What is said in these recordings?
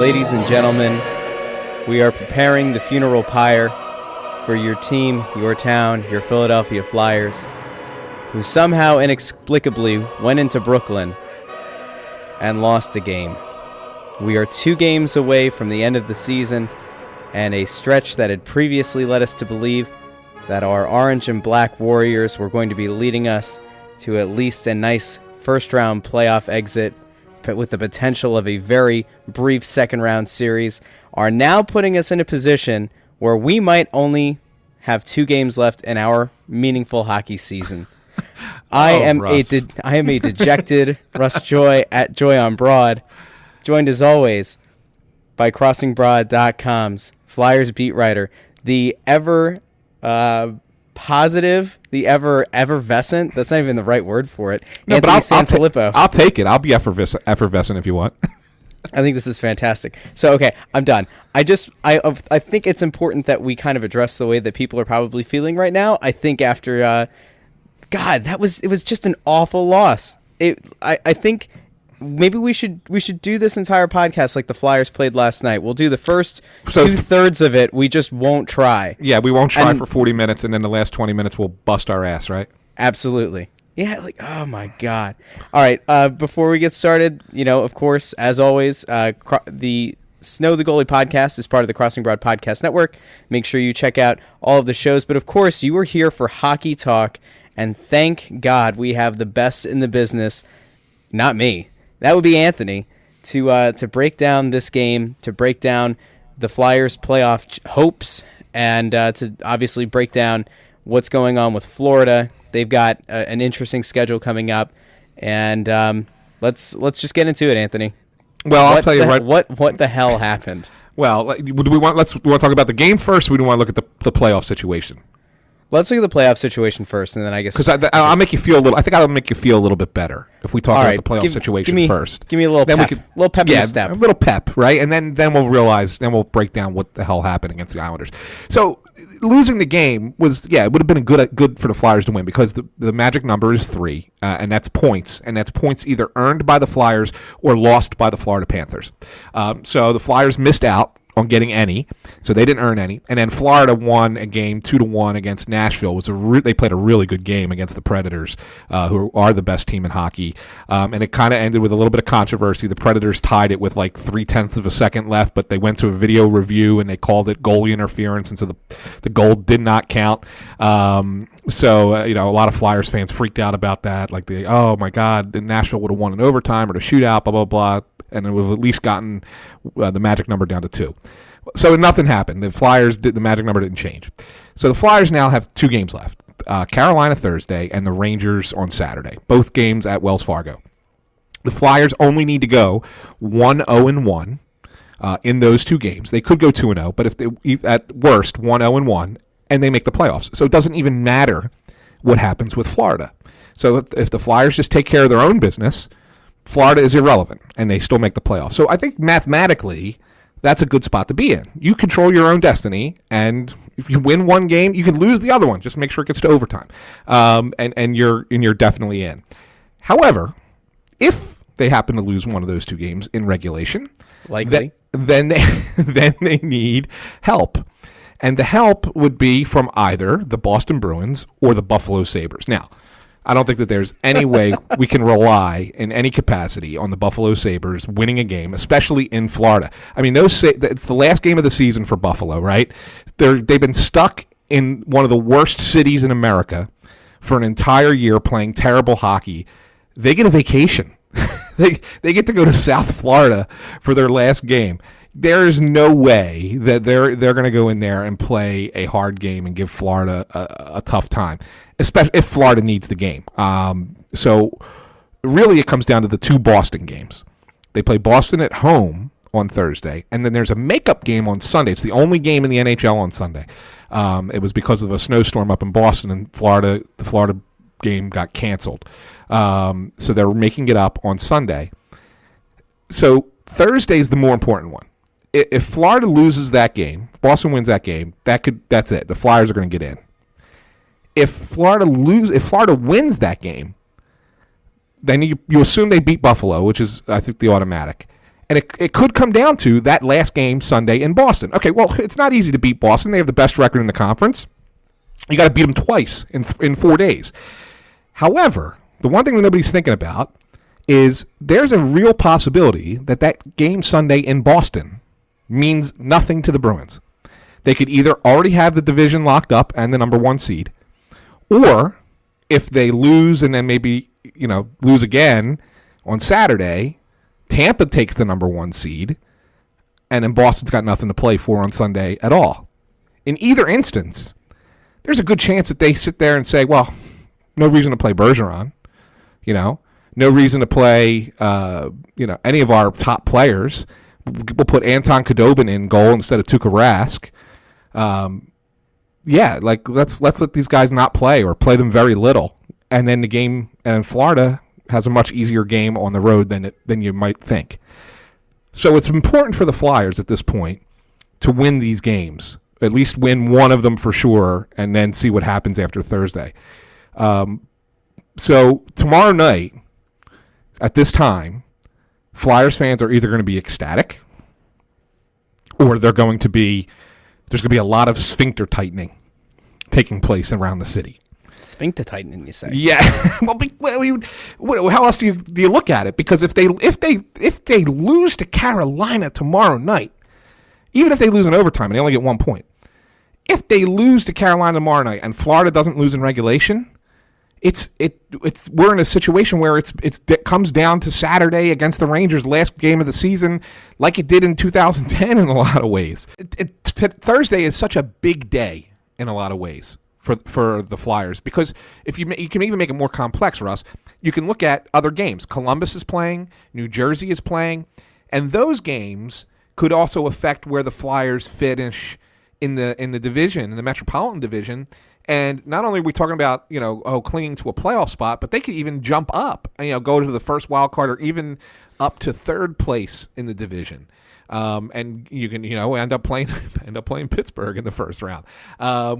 Ladies and gentlemen, we are preparing the funeral pyre for your team, your town, your Philadelphia Flyers, who somehow inexplicably went into Brooklyn and lost a game. We are 2 games away from the end of the season and a stretch that had previously led us to believe that our orange and black Warriors were going to be leading us to at least a nice first-round playoff exit with the potential of a very brief second-round series, are now putting us in a position where we might only have 2 games left in our meaningful hockey season. I am a dejected Russ Joy at Joy on Broad, joined as always by crossingbroad.com's Flyers beat writer, the ever positive, the effervescent. That's not even the right word for it. No, Anthony but SanFilippo. I'll take it. I'll be effervescent if you want. I think this is fantastic. So, okay, I'm done. I think it's important that we kind of address the way that people are probably feeling right now. I think after, it was just an awful loss. I think maybe we should do this entire podcast like the Flyers played last night. We'll do the first 2/3 of it. We just won't try. Yeah, we won't try for 40 minutes, and then the last 20 minutes we'll bust our ass, right? Absolutely. Yeah, oh my God. All right, before we get started, of course, as always, the Snow The Goalie podcast is part of the Crossing Broad Podcast Network. Make sure you check out all of the shows. But, of course, you are here for hockey talk, and thank God we have the best in the business, not me. That would be Anthony, to break down this game, to break down the Flyers' playoff hopes, and to obviously break down what's going on with Florida. They've got an interesting schedule coming up, and let's just get into it, Anthony. Well, I'll tell you right. What the hell happened? Well, do we want to talk about the game first, or we want to look at the playoff situation? Let's look at the playoff situation first, and then I guess because I'll make you feel a little. I think I'll make you feel a little bit better if we talk about the playoff situation first. Give me a little pep. Little pep in the step. A little pep, right? And then we'll realize. Then we'll break down what the hell happened against the Islanders. So losing the game it would have been good for the Flyers to win because the magic number is 3, and that's points, either earned by the Flyers or lost by the Florida Panthers. So the Flyers missed out on getting any, so they didn't earn any, and then Florida won a game 2-1 against Nashville. They played a really good game against the Predators, who are the best team in hockey, and it kind of ended with a little bit of controversy. The Predators tied it with like 0.3 of a second left, but they went to a video review and they called it goalie interference, and so the goal did not count. So a lot of Flyers fans freaked out about that, like oh my God, Nashville would have won in overtime or the shootout, blah blah blah. And it would have at least gotten the magic number down to 2. So nothing happened. The magic number didn't change. So the Flyers now have 2 games left. Carolina Thursday and the Rangers on Saturday. Both games at Wells Fargo. The Flyers only need to go 1-0-1 in those 2 games. They could go 2-0, but if they, at worst 1-0-1, and they make the playoffs. So it doesn't even matter what happens with Florida. So if the Flyers just take care of their own business, Florida is irrelevant, and they still make the playoffs. So I think mathematically, that's a good spot to be in. You control your own destiny, and if you win one game, you can lose the other one. Just make sure it gets to overtime, and you're definitely in. However, if they happen to lose one of those 2 games in regulation, likely, then they need help, and the help would be from either the Boston Bruins or the Buffalo Sabres. Now, I don't think that there's any way we can rely in any capacity on the Buffalo Sabres winning a game, especially in Florida. I mean, it's the last game of the season for Buffalo, right? They've been stuck in one of the worst cities in America for an entire year playing terrible hockey. They get a vacation. They get to go to South Florida for their last game. There is no way that they're going to go in there and play a hard game and give Florida a tough time, especially if Florida needs the game. So really it comes down to the 2 Boston games. They play Boston at home on Thursday, and then there's a makeup game on Sunday. It's the only game in the NHL on Sunday. It was because of a snowstorm up in Boston, and the Florida game got canceled. So they're making it up on Sunday. So Thursday's the more important one. If Florida loses that game, if Boston wins that game, that's it. The Flyers are going to get in. If Florida wins that game, then you assume they beat Buffalo, which is I think the automatic, And it could come down to that last game Sunday in Boston. Okay, well, it's not easy to beat Boston. They have the best record in the conference. You got to beat them twice in 4 days. However, the one thing that nobody's thinking about is there's a real possibility that game Sunday in Boston means nothing to the Bruins. They could either already have the division locked up and the number 1 seed, or if they lose and then maybe lose again on Saturday, Tampa takes the number 1 seed, and then Boston's got nothing to play for on Sunday at all. In either instance, there's a good chance that they sit there and say, well, no reason to play Bergeron, no reason to play, any of our top players. We'll put Anton Khudobin in goal instead of Tuukka Rask. Let's let these guys not play or play them very little. And then the game in Florida has a much easier game on the road than you might think. So it's important for the Flyers at this point to win these games, at least win one of them for sure, and then see what happens after Thursday. So tomorrow night, at this time, Flyers fans are either going to be ecstatic or there's going to be a lot of sphincter tightening taking place around the city. Sphincter tightening, you say? Yeah. How else do you look at it? Because if they lose to Carolina tomorrow night, even if they lose in overtime and they only get 1 point, if they lose to Carolina tomorrow night and Florida doesn't lose in regulation, we're in a situation where it comes down to Saturday against the Rangers, last game of the season, like it did in 2010 in a lot of ways. Thursday is such a big day in a lot of ways for the Flyers, because if you can even make it more complex, Russ, you can look at other games. Columbus is playing, New Jersey is playing, and those games could also affect where the Flyers finish in the division, in the Metropolitan Division. And not only are we talking about, clinging to a playoff spot, but they could even jump up and, go to the first wild card or even up to third place in the division. And you can, end up playing Pittsburgh in the first round,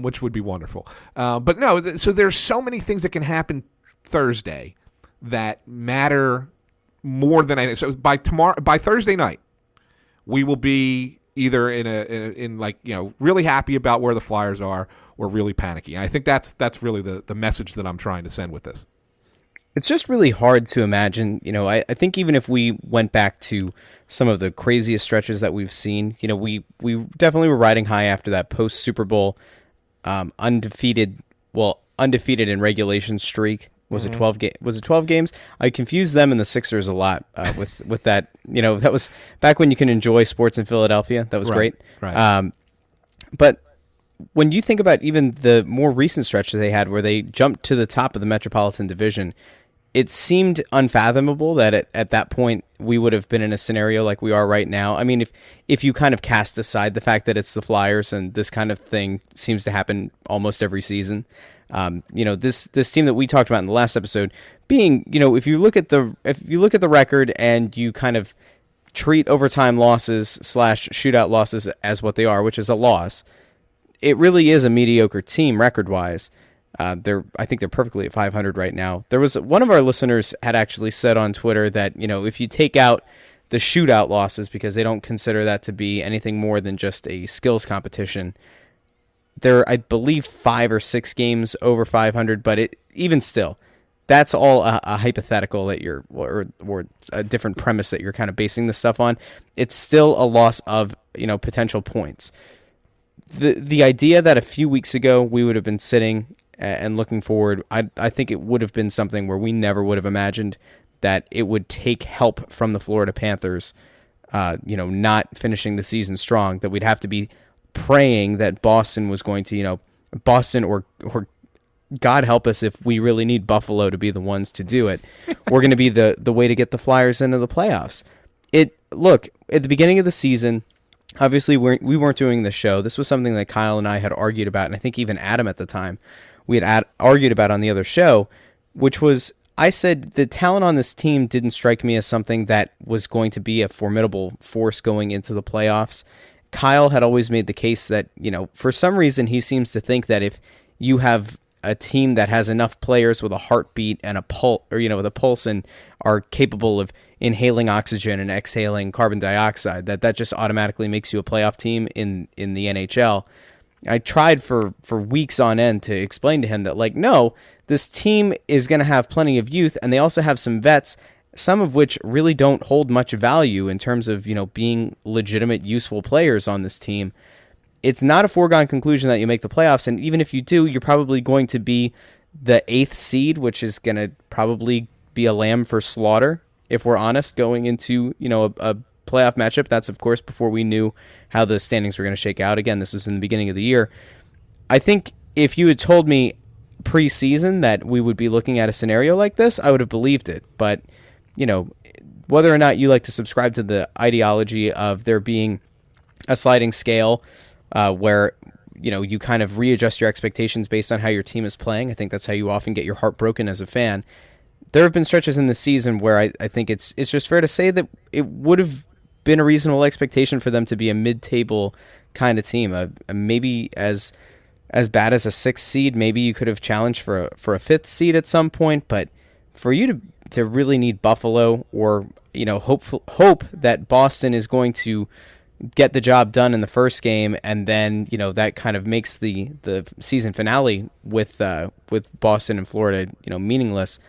which would be wonderful. But no, so there's so many things that can happen Thursday that matter more than anything. So by Thursday night, we will be either in really happy about where the Flyers are or really panicky. And I think that's really the message that I'm trying to send with this. It's just really hard to imagine. I think even if we went back to some of the craziest stretches that we've seen, we definitely were riding high after that post Super Bowl undefeated in regulation streak. Was it 12 Was it 12 games? I confused them and the Sixers a lot with that. That was back when you can enjoy sports in Philadelphia. That was great. Right. But when you think about even the more recent stretch that they had where they jumped to the top of the Metropolitan Division, it seemed unfathomable that at that point we would have been in a scenario like we are right now. I mean, if you kind of cast aside the fact that it's the Flyers and this kind of thing seems to happen almost every season, this team that we talked about in the last episode being, if you look at the record and you kind of treat overtime losses / shootout losses as what they are, which is a loss, it really is a mediocre team record-wise. I think they're perfectly at 500 right now. There was one of our listeners had actually said on Twitter that, if you take out the shootout losses because they don't consider that to be anything more than just a skills competition, there, I believe, 5 or 6 games over 500, but even still, that's all a hypothetical that or a different premise that you're kind of basing this stuff on. It's still a loss of, potential points. The idea that a few weeks ago we would have been sitting and looking forward, I think it would have been something where we never would have imagined that it would take help from the Florida Panthers, not finishing the season strong, that we'd have to be praying that Boston was going to, Boston or God help us if we really need Buffalo to be the ones to do it, we're going to be the way to get the Flyers into the playoffs. Look, at the beginning of the season, obviously we weren't doing the show. This was something that Kyle and I had argued about, and I think even Adam at the time, we had argued about on the other show, which was, I said the talent on this team didn't strike me as something that was going to be a formidable force going into the playoffs. Kyle had always made the case that, for some reason he seems to think that if you have a team that has enough players with a heartbeat and a pulse, or with a pulse, and are capable of inhaling oxygen and exhaling carbon dioxide, that just automatically makes you a playoff team in the NHL. I tried for weeks on end to explain to him that, like, no, this team is going to have plenty of youth, and they also have some vets, some of which really don't hold much value in terms of, being legitimate, useful players on this team. It's not a foregone conclusion that you make the playoffs, and even if you do, you're probably going to be the 8th seed, which is going to probably be a lamb for slaughter, if we're honest, going into, a playoff matchup. That's, of course, before we knew how the standings were going to shake out. Again, this was in the beginning of the year. I think if you had told me preseason that we would be looking at a scenario like this, I would have believed it. But, whether or not you like to subscribe to the ideology of there being a sliding scale where, you kind of readjust your expectations based on how your team is playing, I think that's how you often get your heart broken as a fan. There have been stretches in the season where I think it's just fair to say that it would have been a reasonable expectation for them to be a mid-table kind of team. Maybe as bad as a 6th seed, maybe you could have challenged for a 5th seed at some point, but for you to really need Buffalo or hope that Boston is going to get the job done in the first game, and then that kind of makes the season finale with Boston and Florida meaningless.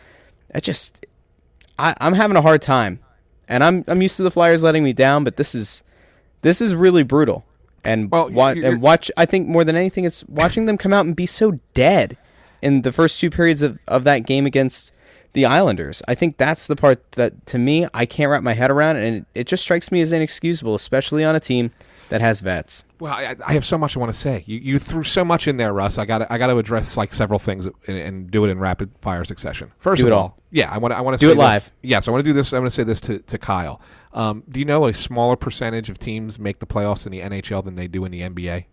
I'm having a hard time, and I'm used to the Flyers letting me down, but this is really brutal. And watch. I think more than anything, it's watching them come out and be so dead in the first 2 periods of that game against the Islanders. I think that's the part that, to me, I can't wrap my head around, and it just strikes me as inexcusable, especially on a team that has vets. Well, I have so much I want to say. You threw so much in there, Russ. I got to address like several things and do it in rapid fire succession. First of all, I want to do say it live. Yes, I want to do this. I'm going to say this to Kyle. Do you know a smaller percentage of teams make the playoffs in the NHL than they do in the NBA?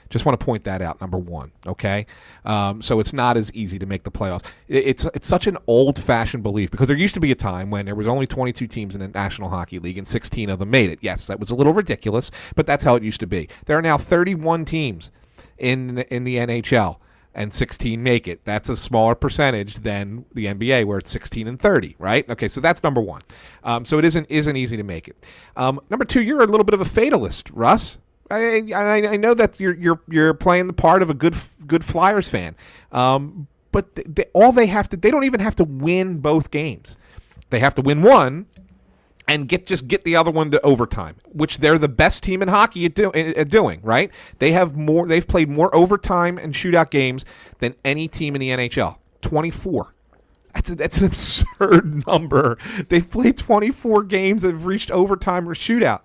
Just want to point that out, number one, okay? So it's not as easy to make the playoffs. It's such an old-fashioned belief, because there used to be a time when there was only 22 teams in the National Hockey League and 16 of them made it. Yes, that was a little ridiculous, but that's how it used to be. There are now 31 teams in the NHL, and 16 make it. That's a smaller percentage than the NBA, where it's 16 and 30, right? Okay, so that's number one. So it isn't easy to make it. Number two, you're a little bit of a fatalist, Russ. I know that you're playing the part of a good Flyers fan, but they don't even have to win both games. They have to win one and get the other one to overtime, which they're the best team in hockey at doing. Right? They've played more overtime and shootout games than any team in the NHL. 24. That's an absurd number. They've played 24 games that have reached overtime or shootout.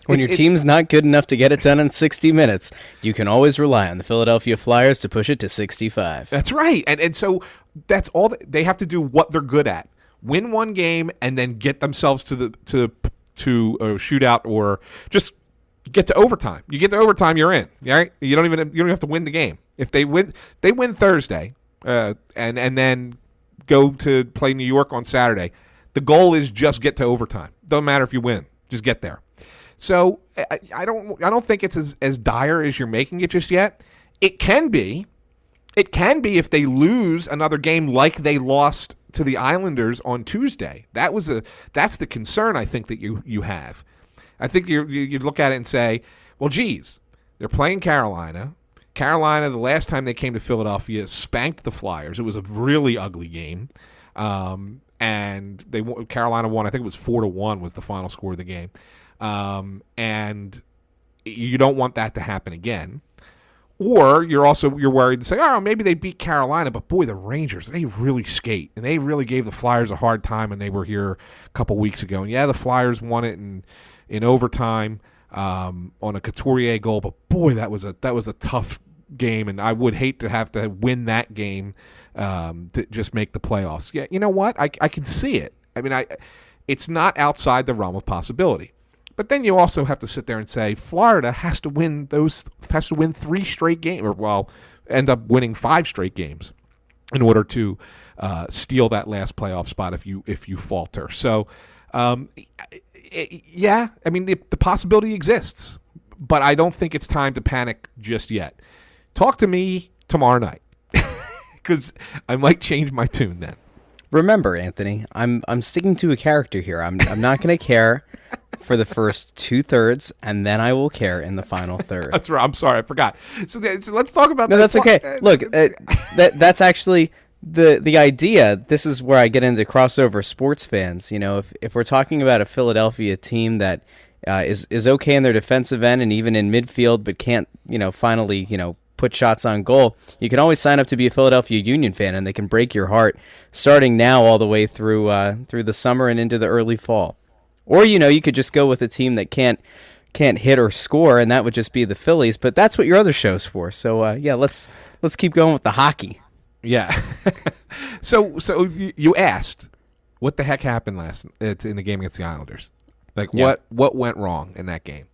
When your team's not good enough to get it done in 60 minutes, you can always rely on the Philadelphia Flyers to push it to 65. That's right. And so that's all they have to do, what they're good at. Win one game and then get themselves to a shootout, or just get to overtime. You get to overtime, you're in. Right? You don't even have to win the game. If they win Thursday, and then go to play New York on Saturday. The goal is just get to overtime. Doesn't matter if you win. Just get there. So I don't think it's as dire as you're making it just yet. It can be. It can be if they lose another game like they lost to the Islanders on Tuesday. That's the concern I think that you have. I think you look at it and say, well, geez, they're playing Carolina. Carolina, the last time they came to Philadelphia, spanked the Flyers. It was a really ugly game. And Carolina won. I think it was 4-1 was the final score of the game. And you don't want that to happen again. Or you're worried to say, oh, maybe they beat Carolina, but boy, the Rangers, they really skate, and they really gave the Flyers a hard time, and they were here a couple weeks ago. And yeah, the Flyers won it in overtime on a Couturier goal, but boy, that was a tough game, and I would hate to have to win that game to just make the playoffs. Yeah, you know what? I can see it. I mean, it's not outside the realm of possibility. But then you also have to sit there and say Florida has to win 3 straight games, or end up winning 5 straight games in order to steal that last playoff spot if you falter. So, yeah, I mean the possibility exists, but I don't think it's time to panic just yet. Talk to me tomorrow night, because I might change my tune then. Remember, Anthony, I'm sticking to a character here. I'm not going to care for the first 2/3, and then I will care in the final third. That's right. I'm sorry, I forgot. So let's talk about that. No, that's okay. Look, that's actually the idea. This is where I get into crossover sports fans. You know, if we're talking about a Philadelphia team that is okay in their defensive end and even in midfield, but can't, finally, put shots on goal, you can always sign up to be a Philadelphia Union fan, and they can break your heart starting now all the way through the summer and into the early fall. Or, you could just go with a team that can't hit or score, and that would just be the Phillies. But that's what your other show's for. So, let's keep going with the hockey. Yeah. So you asked, what the heck happened in the game against the Islanders? Like, what went wrong in that game?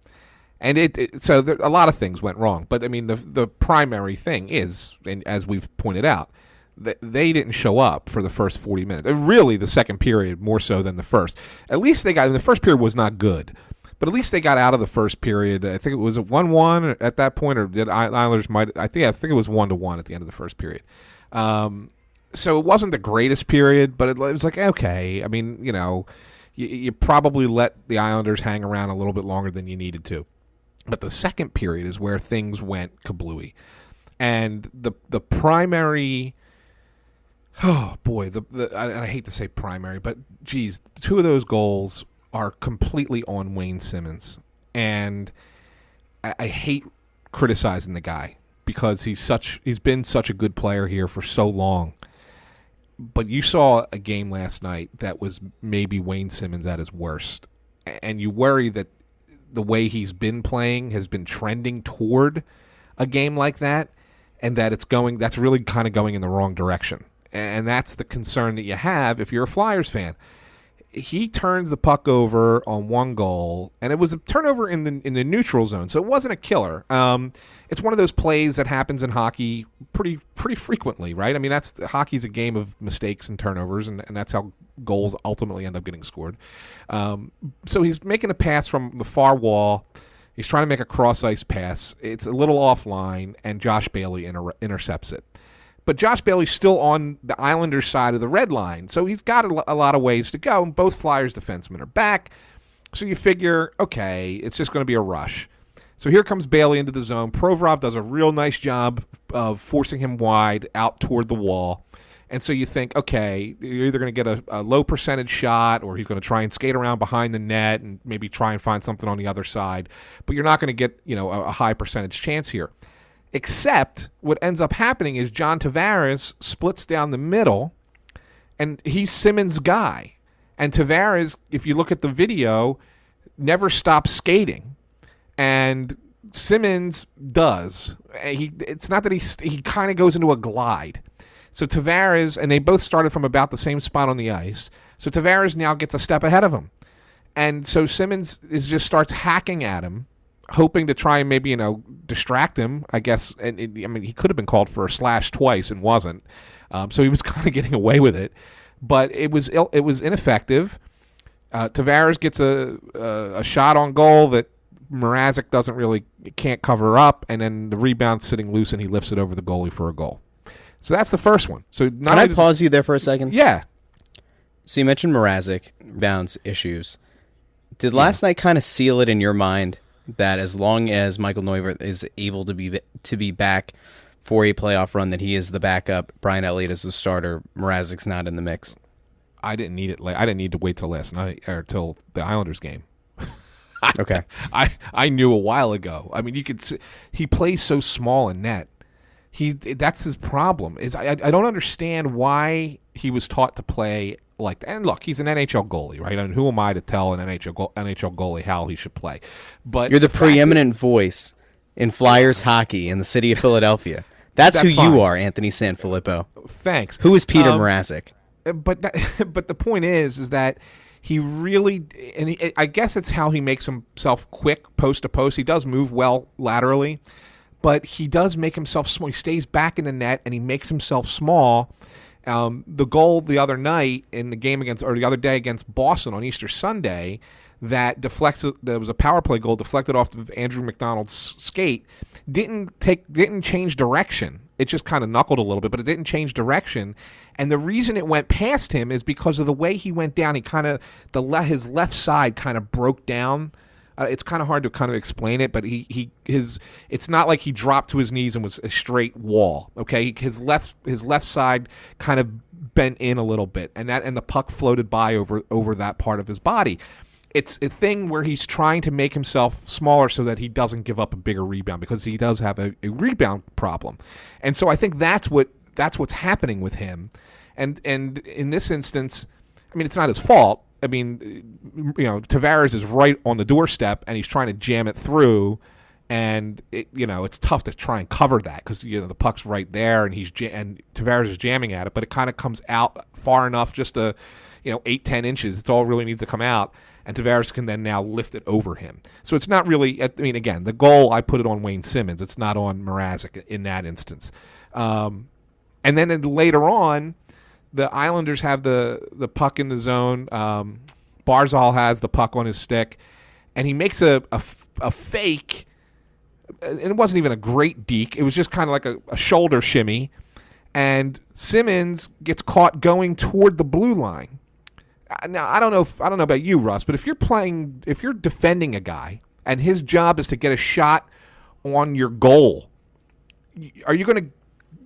And a lot of things went wrong. But, I mean, the primary thing is, and as we've pointed out, that they didn't show up for the first 40 minutes. Really, the second period more so than the first. At least the first period was not good. But at least they got out of the first period. I think it was 1-1 at that point, or did Islanders I think it was 1-1 at the end of the first period. So it wasn't the greatest period, but it was like, okay. I mean, you probably let the Islanders hang around a little bit longer than you needed to. But the second period is where things went kablooey. And the primary, oh boy, I hate to say primary, but geez, 2 of those goals are completely on Wayne Simmons. And I hate criticizing the guy because he's been such a good player here for so long. But you saw a game last night that was maybe Wayne Simmons at his worst. And you worry that the way he's been playing has been trending toward a game like that, and that that's really kind of going in the wrong direction. And that's the concern that you have if you're a Flyers fan. He turns the puck over on one goal, and it was a turnover in the neutral zone, so it wasn't a killer. It's one of those plays that happens in hockey pretty frequently, right? I mean, hockey's a game of mistakes and turnovers, and that's how goals ultimately end up getting scored. So he's making a pass from the far wall. He's trying to make a cross-ice pass. It's a little offline, and Josh Bailey intercepts it. But Josh Bailey's still on the Islanders' side of the red line, so he's got a lot of ways to go, and both Flyers defensemen are back. So you figure, okay, it's just going to be a rush. So here comes Bailey into the zone. Provorov does a real nice job of forcing him wide out toward the wall. And so you think, okay, you're either going to get a low percentage shot, or he's going to try and skate around behind the net and maybe try and find something on the other side. But you're not going to get a high percentage chance here. Except what ends up happening is John Tavares splits down the middle, and he's Simmons' guy. And Tavares, if you look at the video, never stops skating. And Simmons does. It's not that he kind of goes into a glide. So Tavares, and they both started from about the same spot on the ice. So Tavares now gets a step ahead of him. And so Simmons just starts hacking at him, hoping to try and maybe, distract him, I guess. And he could have been called for a slash twice and wasn't. So he was kind of getting away with it. But it was ineffective. Tavares gets a shot on goal that Mrazek can't cover up, and then the rebound's sitting loose, and he lifts it over the goalie for a goal. So that's the first one. So can I pause you there for a second? Yeah. So you mentioned Mrazek bounce issues. Did last night kind of seal it in your mind that as long as Michael Neuvirth is able to be back for a playoff run, that he is the backup, Brian Elliott is the starter, Mrazek's not in the mix? I didn't need it. I didn't need to wait till last night or till the Islanders game. Okay. I knew a while ago. I mean, you could see, he plays so small in net. That's his problem. I don't understand why he was taught to play like that. And look, he's an NHL goalie, right? And who am I to tell an NHL goalie how he should play? But you're the preeminent voice in Flyers hockey in the city of Philadelphia. That's who fine. You are, Anthony SanFilippo. Thanks. Who is Peter Mrazek? But the point is that he really, and I guess it's how he makes himself quick post to post. He does move well laterally, but he does make himself small. He stays back in the net, and he makes himself small. The goal the other night in the game the other day against Boston on Easter Sunday, that there was a power play goal deflected off of Andrew McDonald's skate, didn't change direction. It just kind of knuckled a little bit, but it didn't change direction. And the reason it went past him is because of the way he went down. He kind of his left side kind of broke down. It's kind of hard to kind of explain it, but it's not like he dropped to his knees and was a straight wall. Okay, his left side kind of bent in a little bit, and the puck floated by over that part of his body. It's a thing where he's trying to make himself smaller so that he doesn't give up a bigger rebound, because he does have a rebound problem. And so I think that's what's happening with him. And in this instance, I mean, it's not his fault. I mean, Tavares is right on the doorstep and he's trying to jam it through, and it's tough to try and cover that because the puck's right there and and Tavares is jamming at it, but it kind of comes out far enough, just to 8-10 inches. It's all it really needs to come out. And Tavares can then now lift it over him. So it's not really, I mean, again, the goal, I put it on Wayne Simmons. It's not on Mrazek in that instance. And then later on, the Islanders have the puck in the zone. Barzal has the puck on his stick, and he makes a fake, and it wasn't even a great deke. It was just kind of like a shoulder shimmy, and Simmons gets caught going toward the blue line. Now, I don't know about you, Russ, but if you're defending a guy and his job is to get a shot on your goal, are you going to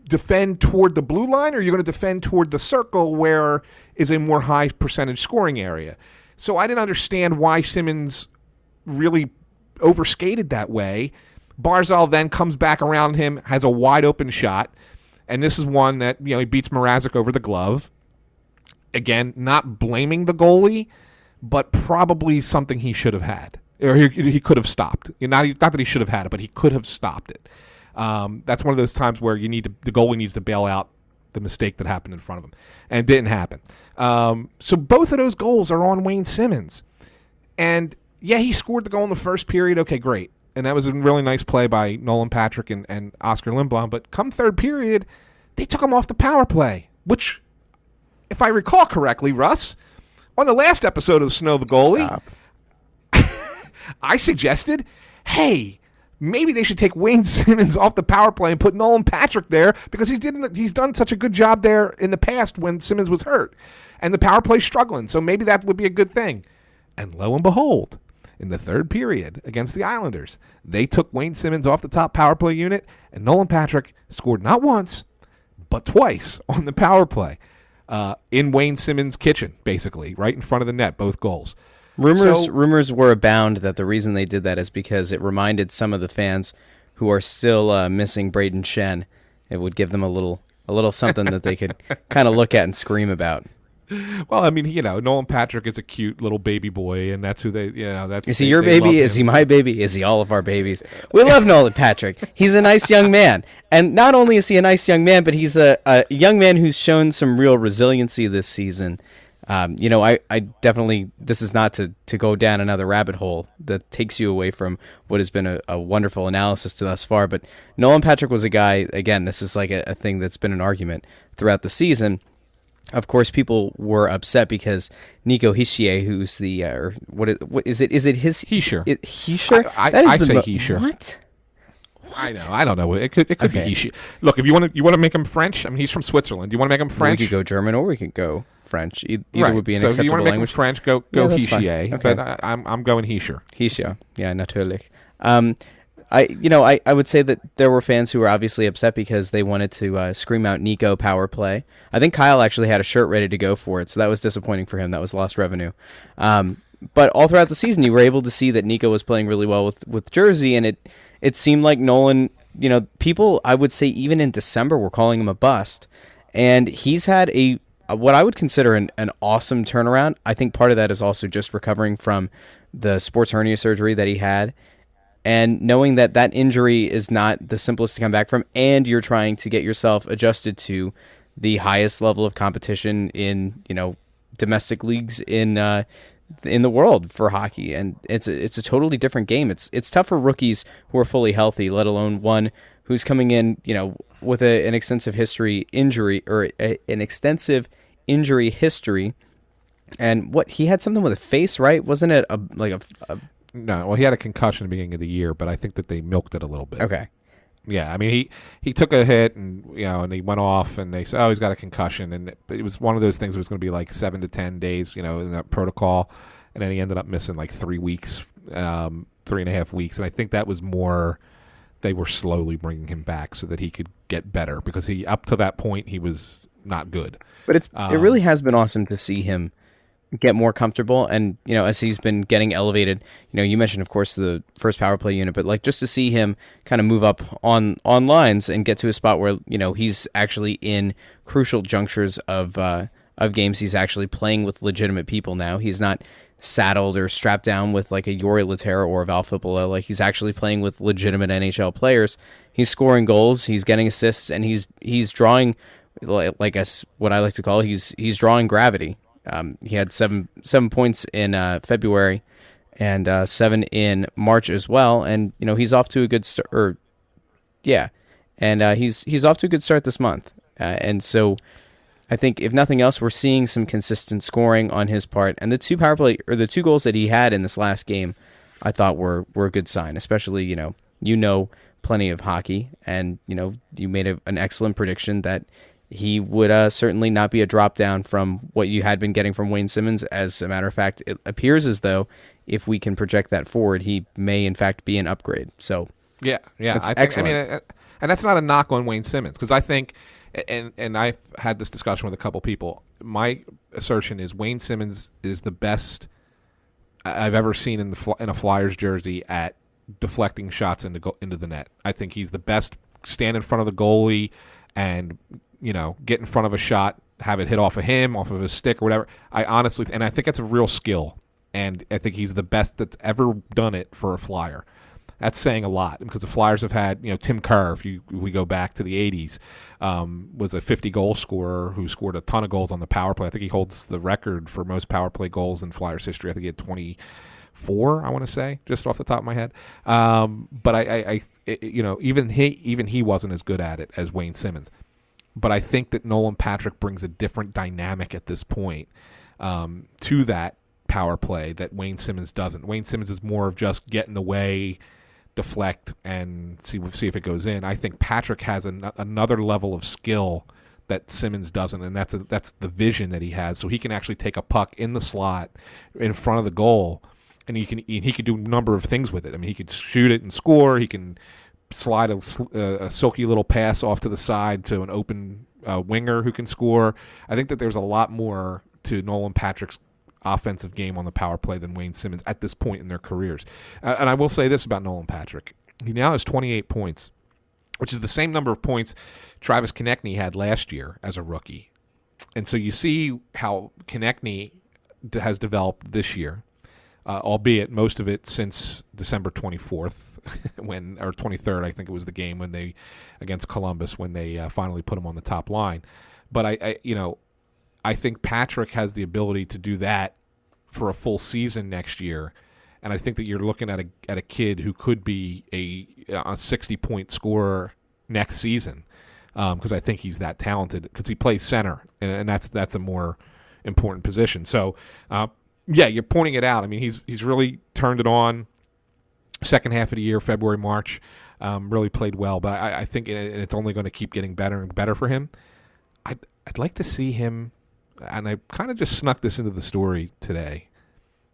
defend toward the blue line, or are you going to defend toward the circle where is a more high percentage scoring area? So I didn't understand why Simmons really overskated that way. Barzal then comes back around him, has a wide open shot, and this is one that he beats Mrazek over the glove. Again, not blaming the goalie, but probably something he should have had, or he could have stopped. Not that he should have had it, but he could have stopped it. That's one of those times where the goalie needs to bail out the mistake that happened in front of him, and it didn't happen. So both of those goals are on Wayne Simmons, and yeah, he scored the goal in the first period. Okay, great, and that was a really nice play by Nolan Patrick and Oscar Lindblom. But come third period, they took him off the power play, which, if I recall correctly, Russ, on the last episode of Snow The Goalie, I suggested, hey, maybe they should take Wayne Simmons off the power play and put Nolan Patrick there, because he's done such a good job there in the past when Simmons was hurt, and the power play's struggling, so maybe that would be a good thing. And lo and behold, in the third period against the Islanders, they took Wayne Simmons off the top power play unit, and Nolan Patrick scored not once, but twice on the power play. In Wayne Simmons' kitchen, basically, right in front of the net, both goals. Rumors were abound that the reason they did that is because it reminded some of the fans who are still missing Braden Shen. It would give them a little something that they could kind of look at and scream about. Well, I mean, Nolan Patrick is a cute little baby boy, and that's who they, that's. Is he your baby? Is he my baby? Is he all of our babies? We love Nolan Patrick. He's a nice young man, and not only is he a nice young man, but he's a young man who's shown some real resiliency this season. I definitely, this is not to go down another rabbit hole that takes you away from what has been a wonderful analysis to thus far. But Nolan Patrick was a guy. Again, this is like a thing that's been an argument throughout the season. Of course, people were upset because Nico Hischier, who's the what is it? Is it his Hischier? Hischier? I say Hischier. What? I know. I don't know. It could be Hischier. Look, if you want to make him French, I mean, he's from Switzerland. Do you want to make him French? We could go German or we could go French. Either right. would be an so acceptable language. So if you want to make him French, go Hischier. Okay. But I'm going Hischier. Hischier, yeah, natürlich. I would say that there were fans who were obviously upset because they wanted to scream out Nico power play. I think Kyle actually had a shirt ready to go for it, so that was disappointing for him. That was lost revenue. But all throughout the season, you were able to see that Nico was playing really well with Jersey, and it seemed like Nolan, people, I would say even in December, were calling him a bust. And he's had what I would consider an awesome turnaround. I think part of that is also just recovering from the sports hernia surgery that he had, and knowing that injury is not the simplest to come back from, and you're trying to get yourself adjusted to the highest level of competition in domestic leagues in the world for hockey, and it's a totally different game. It's tough for rookies who are fully healthy, let alone one who's coming in with an extensive an extensive injury history. And what, he had something with a face, right? Wasn't it No, well, he had a concussion at the beginning of the year, but I think that they milked it a little bit. Okay. Yeah, I mean he took a hit and and he went off and they said, oh, he's got a concussion, and it was one of those things that was going to be like 7 to 10 days in that protocol, and then he ended up missing like 3 weeks, 3.5 weeks, and I think that was more they were slowly bringing him back so that he could get better, because he up to that point he was not good. But it really has been awesome to see him get more comfortable, and as he's been getting elevated, you mentioned of course the first power play unit, but like just to see him kind of move up on lines and get to a spot where he's actually in crucial junctures of games. He's actually playing with legitimate people now. He's not saddled or strapped down with like a Yori Laterra or a Valfipolo. Like, he's actually playing with legitimate NHL players. He's scoring goals, he's getting assists, and he's drawing, like what I like to call, he's drawing gravity. He had seven points in February and 7 in March as well, and he's off to a good start. He's off to a good start this month, and so I think if nothing else, we're seeing some consistent scoring on his part, and the 2 power play or the 2 goals that he had in this last game, I thought were a good sign. Especially plenty of hockey, and you made an excellent prediction that he would certainly not be a drop down from what you had been getting from Wayne Simmonds. As a matter of fact, it appears as though if we can project that forward, he may in fact be an upgrade. So yeah, that's excellent. I mean, and that's not a knock on Wayne Simmonds, because I think, and I've had this discussion with a couple people. My assertion is Wayne Simmonds is the best I've ever seen in a Flyers jersey at deflecting shots into the net. I think he's the best. Stand in front of the goalie and get in front of a shot, have it hit off of him, off of his stick or whatever. I think that's a real skill, and I think he's the best that's ever done it for a Flyer. That's saying a lot, because the Flyers have had, Tim Kerr, if we go back to the 80s, was a 50-goal scorer who scored a ton of goals on the power play. I think he holds the record for most power play goals in Flyers history. I think he had 24, I want to say, just off the top of my head. But even he wasn't as good at it as Wayne Simmonds. But I think that Nolan Patrick brings a different dynamic at this point to that power play that Wayne Simmonds doesn't. Wayne Simmonds is more of just get in the way, deflect, and see if it goes in. I think Patrick has another level of skill that Simmonds doesn't, and that's the vision that he has. So he can actually take a puck in the slot in front of the goal, and he could do a number of things with it. I mean, he could shoot it and score. He can slide a silky little pass off to the side to an open winger who can score. I think that there's a lot more to Nolan Patrick's offensive game on the power play than Wayne Simmonds at this point in their careers. And I will say this about Nolan Patrick. He now has 28 points, which is the same number of points Travis Konechny had last year as a rookie. And so you see how Konechny has developed this year, albeit most of it since December 24th, or 23rd, I think it was the game against Columbus when they finally put him on the top line. But I think Patrick has the ability to do that for a full season next year, and I think that you're looking at a kid who could be a 60-point scorer next season, because I think he's that talented, because he plays center, and that's a more important position. So, you're pointing it out. I mean, he's really turned it on. Second half of the year, February, March, really played well, but I think it's only going to keep getting better and better for him. I'd like to see him. And I kind of just snuck this into the story today,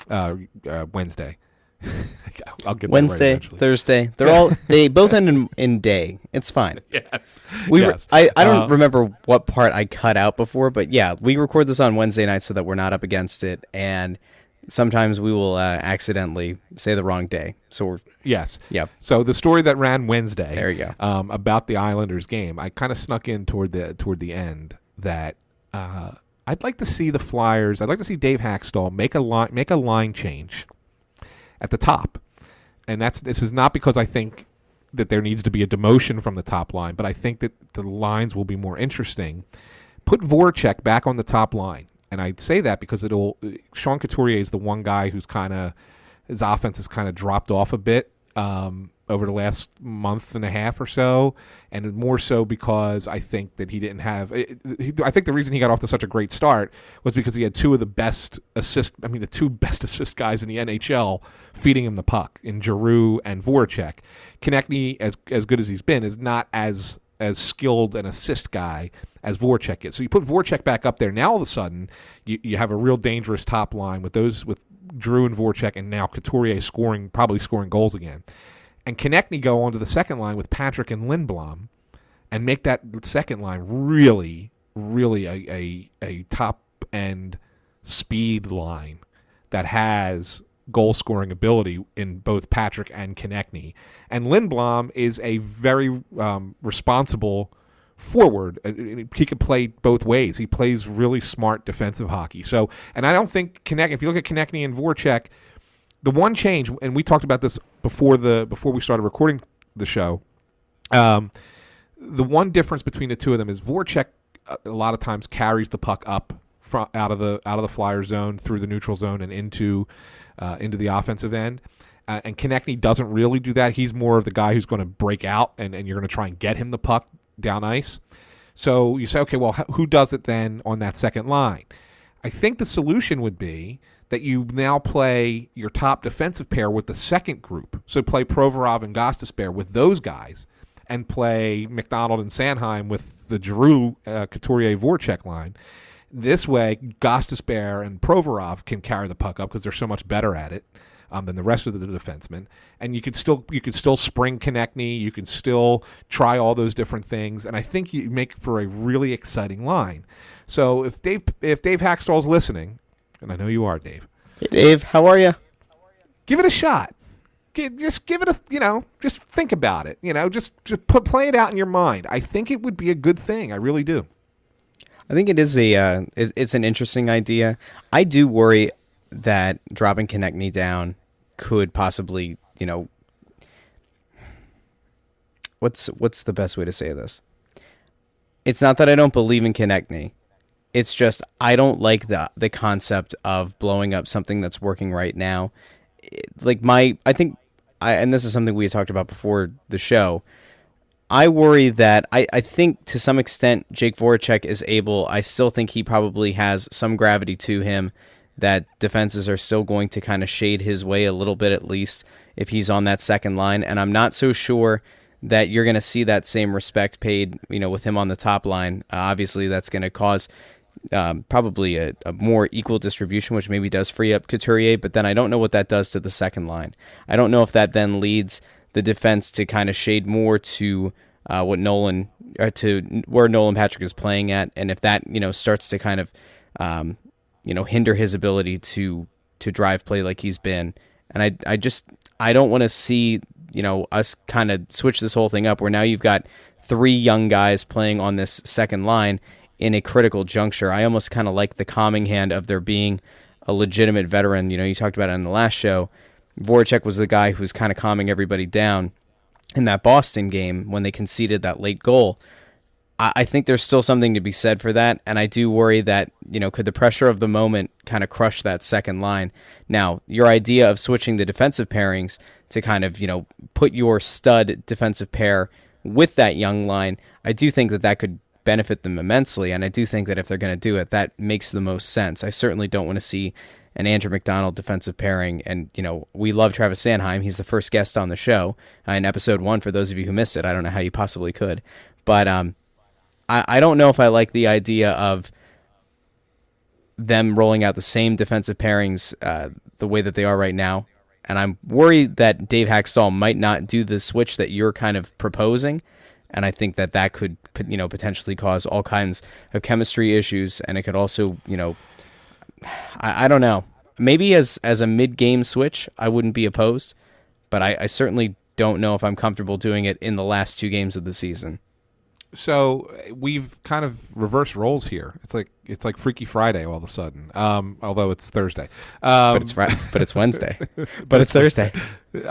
Wednesday. I'll get Wednesday, that right Thursday. They both end in day. It's fine. Yes. I don't remember what part I cut out before, but yeah, we record this on Wednesday night so that we're not up against it, and sometimes we will accidentally say the wrong day. So yes. Yeah. So the story that ran Wednesday, there you go, about the Islanders game, I kind of snuck in toward the end that. I'd like to see the Flyers. I'd like to see Dave Hackstall make a line change at the top, and this is not because I think that there needs to be a demotion from the top line, but I think that the lines will be more interesting. Put Voracek back on the top line, and I'd say that because Sean Couturier is the one guy whose his offense has kind of dropped off a bit over the last month and a half or so, and more so because I think that he didn't have. I think the reason he got off to such a great start was because he had the two best assist guys in the NHL feeding him the puck in Giroux and Voracek. Konechny, as good as he's been, is not as skilled an assist guy as Voracek is. So you put Voracek back up there. Now all of a sudden you have a real dangerous top line with Giroux and Voracek, and now Couturier probably scoring goals again. And Konechny go onto the second line with Patrick and Lindblom and make that second line really, really a top-end speed line that has goal-scoring ability in both Patrick and Konechny. And Lindblom is a very responsible forward. He can play both ways. He plays really smart defensive hockey. So, and I don't think if you look at Konechny and Voracek, the one change, and we talked about this before we started recording the show, the one difference between the two of them is Voracek a lot of times carries the puck up out of the Flyer zone through the neutral zone and into the offensive end. And Konechny doesn't really do that. He's more of the guy who's going to break out and you're going to try and get him the puck down ice. So you say, okay, well, who does it then on that second line? I think the solution would be that you now play your top defensive pair with the second group. So play Provorov and Gostisbehere with those guys and play McDonald and Sanheim with the Giroux, Couturier, Voracek line. This way, Gostisbehere and Provorov can carry the puck up because they're so much better at it than the rest of the defensemen. And you could still spring Konechny. You can still try all those different things. And I think you make for a really exciting line. So if Dave Hackstall's listening, and I know you are, Dave. Hey, Dave, how are you? Give it a shot. Just give it just think about it. Just play it out in your mind. I think it would be a good thing. I really do. I think it is it's an interesting idea. I do worry that dropping Konechny down could possibly, what's the best way to say this? It's not that I don't believe in Konechny. It's just I don't like the concept of blowing up something that's working right now. And this is something we had talked about before the show. I worry that I think to some extent Jake Voracek is able. I still think he probably has some gravity to him that defenses are still going to kind of shade his way a little bit, at least if he's on that second line. And I'm not so sure that you're going to see that same respect paid, with him on the top line. Obviously, that's going to cause probably a more equal distribution, which maybe does free up Couturier, but then I don't know what that does to the second line. I don't know if that then leads the defense to kind of shade more to where Nolan Patrick is playing at, and if that starts to kind of hinder his ability to drive play like he's been, and I don't want to see us kind of switch this whole thing up where now you've got three young guys playing on this second line in a critical juncture. I almost kind of like the calming hand of there being a legitimate veteran. You talked about it in the last show. Voracek was the guy who was kind of calming everybody down in that Boston game when they conceded that late goal. I think there's still something to be said for that, and I do worry that, could the pressure of the moment kind of crush that second line? Now, your idea of switching the defensive pairings to kind of, put your stud defensive pair with that young line, I do think that could benefit them immensely, and I do think that if they're going to do it, that makes the most sense. I certainly don't want to see an Andrew McDonald defensive pairing, and we love Travis Sanheim. He's the first guest on the show in episode 1. For those of you who missed it, I don't know how you possibly could, but I don't know if I like the idea of them rolling out the same defensive pairings the way that they are right now, and I'm worried that Dave Hackstall might not do the switch that you're kind of proposing. And I think that could, potentially cause all kinds of chemistry issues, and it could also, I don't know. Maybe as a mid-game switch, I wouldn't be opposed, but I certainly don't know if I'm comfortable doing it in the last 2 games of the season. So we've kind of reversed roles here. It's like Freaky Friday all of a sudden. Although it's Thursday. But it's Wednesday. But it's Thursday. It's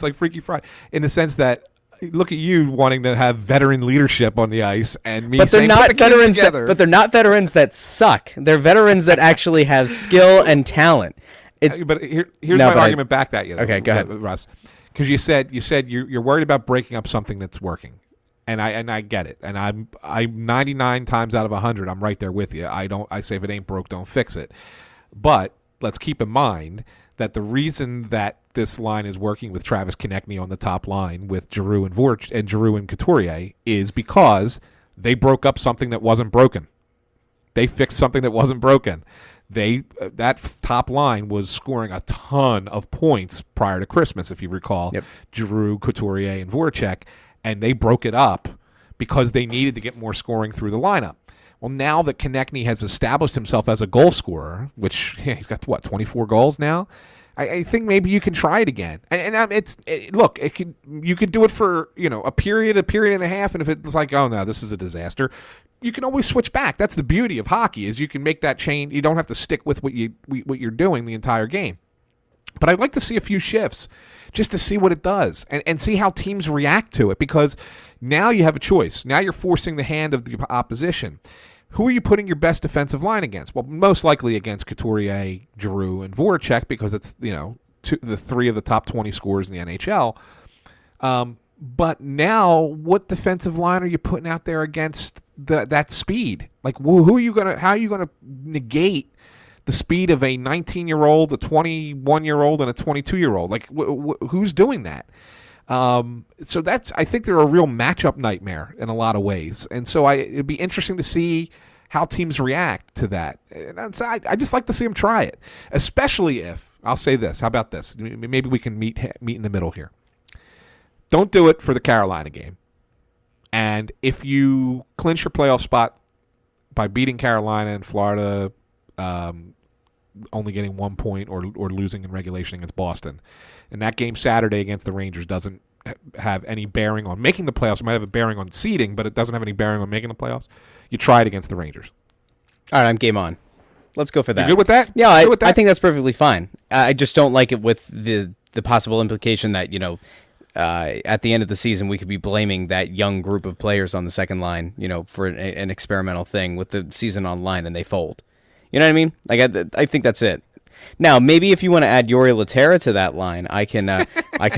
like Freaky Friday in the sense that look at you wanting to have veteran leadership on the ice, and me saying put the kids together. But they're not veterans that suck. They're veterans that actually have skill and talent. But here's my argument back that you. Okay, go ahead, Russ. Because you said you're worried about breaking up something that's working, and I get it, and I'm 99 times out of 100 I'm right there with you. I say if it ain't broke, don't fix it. But let's keep in mind that the reason that this line is working with Travis Konechny on the top line with Giroux and Couturier is because they broke up something that wasn't broken. They fixed something that wasn't broken. That top line was scoring a ton of points prior to Christmas, if you recall. Yep. Giroux, Couturier, and Voracek, and they broke it up because they needed to get more scoring through the lineup. Well, now that Konechny has established himself as a goal scorer, which he's got 24 goals now, I think maybe you can try it again. You could do it for a period and a half, and if it's like, oh no, this is a disaster, you can always switch back. That's the beauty of hockey, is you can make that change. You don't have to stick with what you're doing the entire game. But I'd like to see a few shifts just to see what it does and see how teams react to it, because now you have a choice. Now you're forcing the hand of the opposition. Who are you putting your best defensive line against? Well, most likely against Couturier, Giroux, and Voracek, because it's the three of the top 20 scorers in the NHL. But now, what defensive line are you putting out there against that speed? Like, how are you gonna negate the speed of a 19-year-old, a 21-year-old, and a 22-year-old? Like, who's doing that? So I think they're a real matchup nightmare in a lot of ways, and so it'd be interesting to see how teams react to that. And so I just like to see them try it, especially if, I'll say this. How about this? Maybe we can meet in the middle here. Don't do it for the Carolina game. And if you clinch your playoff spot by beating Carolina and Florida, only getting 1 point or losing in regulation against Boston, and that game Saturday against the Rangers doesn't have any bearing on making the playoffs. It might have a bearing on seeding, but it doesn't have any bearing on making the playoffs. You try it against the Rangers. All right, I'm game on. Let's go for that. You good with that? Yeah, I think that's perfectly fine. I just don't like it with the possible implication that, at the end of the season, we could be blaming that young group of players on the second line, for an experimental thing with the season on line and they fold. You know what I mean? Like, I think that's it. Now, maybe if you want to add Jori Lehtera to that line, I can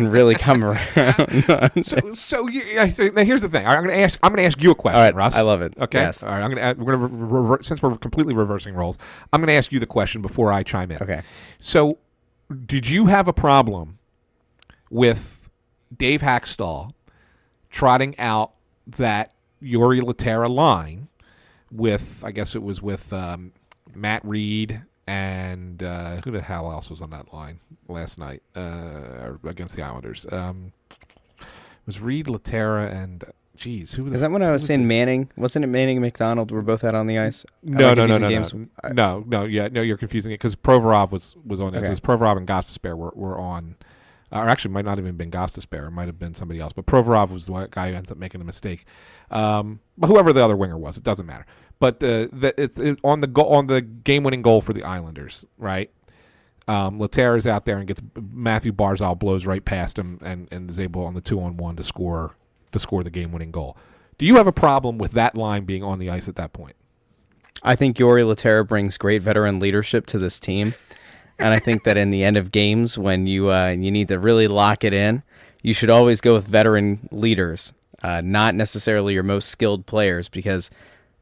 really come around. so now here's the thing. I'm going to ask you a question, all right, Russ. I love it. Okay. Yes. All right. We're going to since we're completely reversing roles, I'm going to ask you the question before I chime in. Okay. So, did you have a problem with Dave Hackstall trotting out that Jori Lehtera line with, I guess it was with Matt Reed and who the hell else was on that line last night against the Islanders? It was Reed, Lehtera, and who is that when I was saying Manning? Wasn't it Manning and McDonald were both out on the ice? No. You're confusing it because Provorov was on this. Okay. It was Provorov and Gostisbehere were on. Or actually, it might not have even been Gostisbehere. It might have been somebody else. But Provorov was the guy who ends up making a mistake. But whoever the other winger was, it doesn't matter. But it's on the game-winning goal for the Islanders, right? Lehtera is out there and gets Matthew Barzal blows right past him and is able on the 2-on-1 to score the game-winning goal. Do you have a problem with that line being on the ice at that point? I think Jori Lehtera brings great veteran leadership to this team. And I think that in the end of games, when you need to really lock it in, you should always go with veteran leaders, not necessarily your most skilled players, because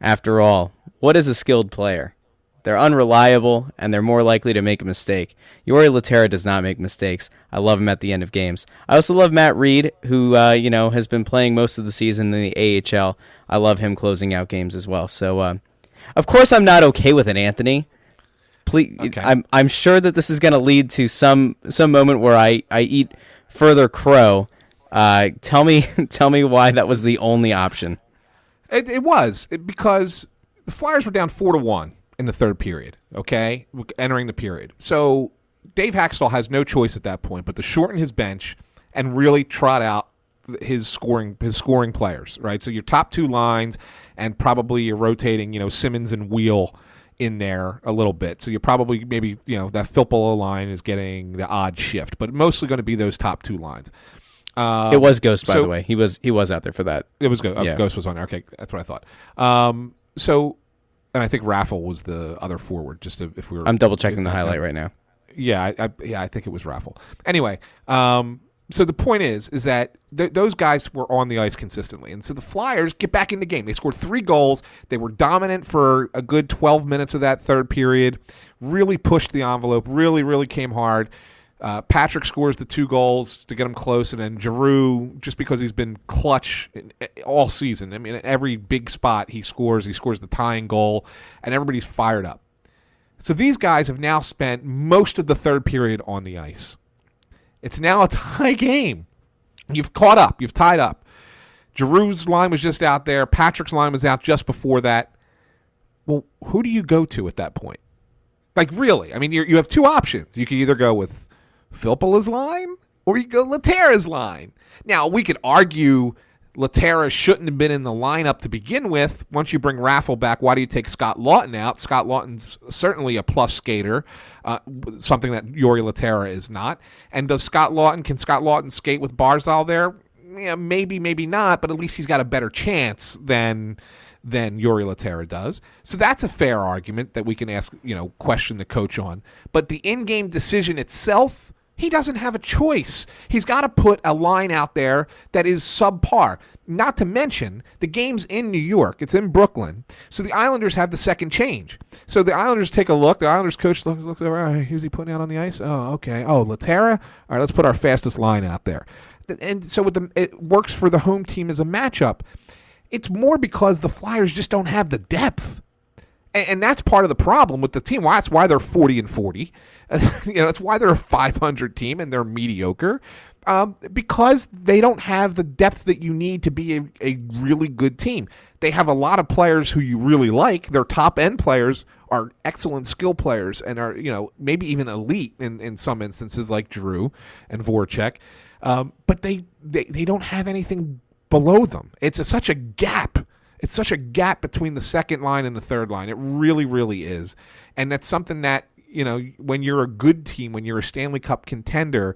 after all, what is a skilled player? They're unreliable, and they're more likely to make a mistake. Jori Lehtera does not make mistakes. I love him at the end of games. I also love Matt Reed, who has been playing most of the season in the AHL. I love him closing out games as well. So, of course, I'm not okay with it, Anthony. Please, okay. I'm sure that this is going to lead to some moment where I eat further crow. Tell me why that was the only option. It was because the Flyers were down 4-1 in the third period. Okay, entering the period. So Dave Hackstall has no choice at that point but to shorten his bench and really trot out his scoring players. Right. So your top two lines and probably you're rotating Simmons and Wheel in there a little bit. So you're probably maybe that Filppula line is getting the odd shift, but mostly going to be those top two lines. It was Ghost, by the way. He was out there for that. It was Ghost. Yeah. Ghost was on there. Okay, that's what I thought. And I think Raffle was the other forward. Just if we were, I'm double checking the highlight right now. Yeah, I think it was Raffle. Anyway, so the point is that those guys were on the ice consistently. And so the Flyers get back in the game. They scored 3 goals. They were dominant for a good 12 minutes of that third period, really pushed the envelope, really, really came hard. Patrick scores the 2 goals to get him close, and then Giroux, just because he's been clutch all season. I mean, every big spot he scores the tying goal, and everybody's fired up. So these guys have now spent most of the third period on the ice. It's now a tie game. You've caught up. You've tied up. Giroux's line was just out there. Patrick's line was out just before that. Well, who do you go to at that point? Like, really? I mean, you have 2 options. You can either go with Filppula's line or you go Lehtera's line. Now, we could argue Lehtera shouldn't have been in the lineup to begin with. Once you bring Raffle back, why do you take Scott Laughton out? Scott Laughton's certainly a plus skater, something that Jori Lehtera is not. And can Scott Laughton skate with Barzal there? Yeah, maybe, maybe not, but at least he's got a better chance than Jori Lehtera does. So that's a fair argument that we can question the coach on. But the in-game decision itself, he doesn't have a choice. He's got to put a line out there that is subpar. Not to mention, the game's in New York. It's in Brooklyn. So the Islanders have the second change. So the Islanders take a look. The Islanders coach looks over. All right, who's he putting out on the ice? Oh, okay. Oh, Lehtera? All right, let's put our fastest line out there. And so it works for the home team as a matchup. It's more because the Flyers just don't have the depth. And that's part of the problem with the team. Well, that's why they're 40-40. That's why they're a 500 team and they're mediocre. Because they don't have the depth that you need to be a really good team. They have a lot of players who you really like. Their top-end players are excellent skill players and are, maybe even elite in some instances like Giroux and Voracek. But they don't have anything below them. It's such a gap. It's such a gap between the second line and the third line. It really, really is. And that's something that, when you're a good team, when you're a Stanley Cup contender,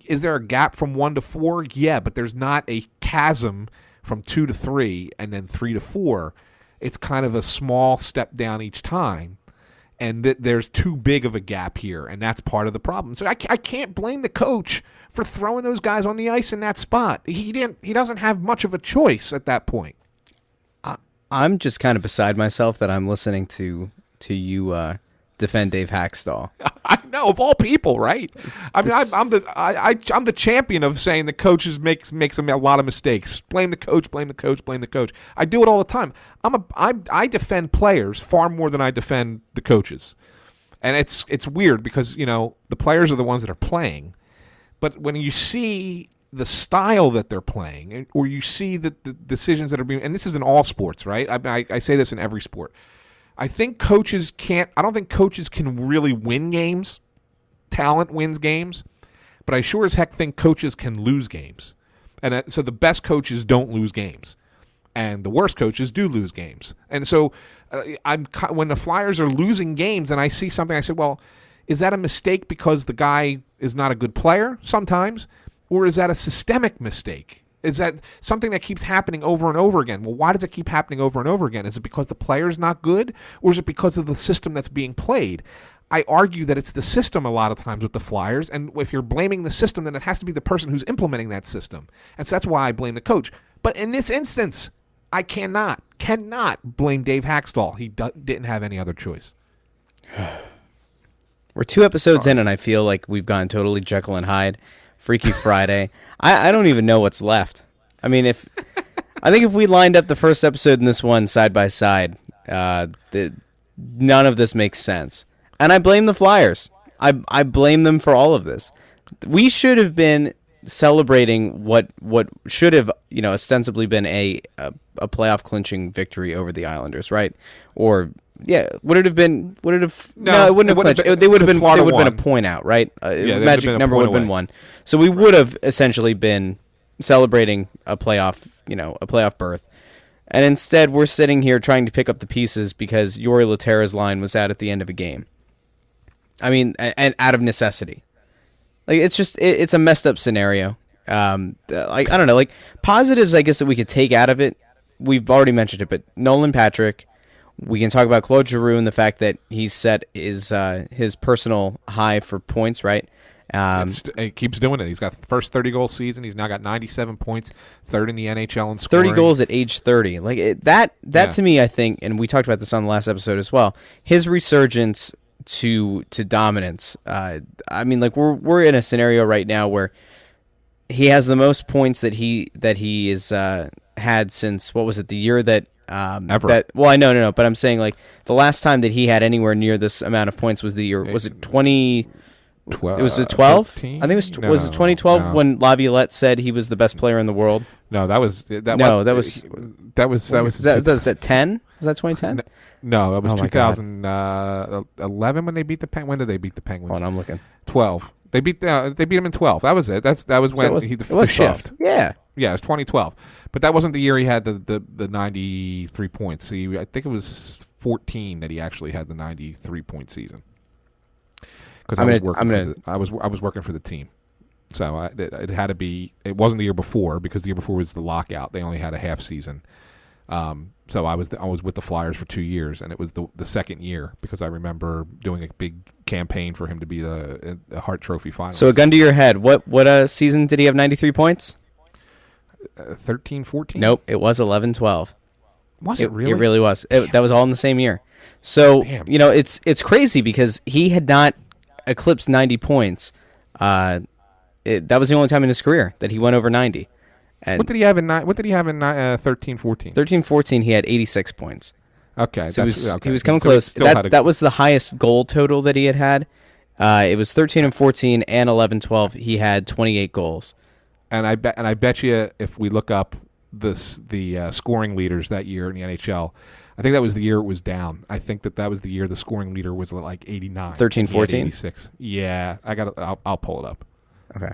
is there a gap from 1 to 4? Yeah, but there's not a chasm from 2 to 3 and then 3 to 4. It's kind of a small step down each time. And there's too big of a gap here, and that's part of the problem. So I can't blame the coach for throwing those guys on the ice in that spot. He doesn't have much of a choice at that point. I'm just kind of beside myself that I'm listening to you defend Dave Hackstall. I know, of all people, right? I mean, I'm the champion of saying the coaches makes a lot of mistakes. Blame the coach. Blame the coach. Blame the coach. I do it all the time. I defend players far more than I defend the coaches, and it's weird because the players are the ones that are playing, but when you see the style that they're playing, or you see the decisions that are being, and this is in all sports, right? I say this in every sport. I don't think coaches can really win games. Talent wins games, but I sure as heck think coaches can lose games. And so the best coaches don't lose games, and the worst coaches do lose games. And so when the Flyers are losing games and I see something, I say, well, is that a mistake because the guy is not a good player sometimes? Or is that a systemic mistake? Is that something that keeps happening over and over again? Well, why does it keep happening over and over again? Is it because the player's not good? Or is it because of the system that's being played? I argue that it's the system a lot of times with the Flyers, and if you're blaming the system, then it has to be the person who's implementing that system. And so that's why I blame the coach. But in this instance, I cannot blame Dave Hackstall. He didn't have any other choice. We're 2 episodes in, and I feel like we've gone totally Jekyll and Hyde. Freaky Friday. I don't even know what's left. I mean, I think if we lined up the first episode and this one side by side, none of this makes sense. And I blame the Flyers. I blame them for all of this. We should have been celebrating what should have ostensibly been a playoff clinching victory over the Islanders, right? Or yeah, would it have been? Would it have? No, it wouldn't have clinched. They would have been. There would have been a point out, right? Magic number would have been 1. So we would have essentially been celebrating a playoff berth, and instead we're sitting here trying to pick up the pieces because Jori Lehtera's line was out at the end of a game. I mean, and out of necessity. Like it's a messed up scenario. I don't know. Like positives, I guess that we could take out of it. We've already mentioned it, but Nolan Patrick We can talk about Claude Giroux and the fact that he's set his personal high for points, right? He keeps doing it. He's got the first 30-goal season. He's now got 97 points, third in the NHL in scoring. 30 goals at age 30. That to me, I think, and we talked about this on the last episode as well, his resurgence to dominance. I mean, like we're in a scenario right now where he has the most points that he is had since, what was it, the year that ever. Well, I know, but I'm saying like the last time that he had anywhere near this amount of points was the year, was it 20? 12, it was 12. 15? I think was it 2012 when Laviolette said he was the best player in the world. No, that was 10. Was that 10? Was that 2010? No, that was 2011 when they beat the Penguins. When did they beat the Penguins? Hold on, I'm looking. 12. They beat them in 12. That was it. That was when the shift. Yeah, it was 2012. But that wasn't the year he had the 93 points. I think it was 14 that he actually had the 93-point season. Because I was working for the team, so it had to be. It wasn't the year before, because the year before was the lockout. They only had a half season. So I was with the Flyers for 2 years, and it was the second year, because I remember doing a big campaign for him to be the Hart Trophy finalist. So a gun to your head, what season did he have 93 points? 13-14? Nope, it was 11-12. Was it really? It really was. That was all in the same year. So it's crazy because he had not eclipsed 90 points. That was the only time in his career that he went over 90. And what did he have in 13-14? 13-14, he had 86 points. Okay, so he was coming close. That was the highest goal total that he had. It was 13-14 and 11-12. He had 28 goals. And I bet you, if we look up the scoring leaders that year in the NHL, I think that was the year it was down. I think that was the year the scoring leader was like 89. 13-14? 86. Yeah, I'll pull it up. Okay.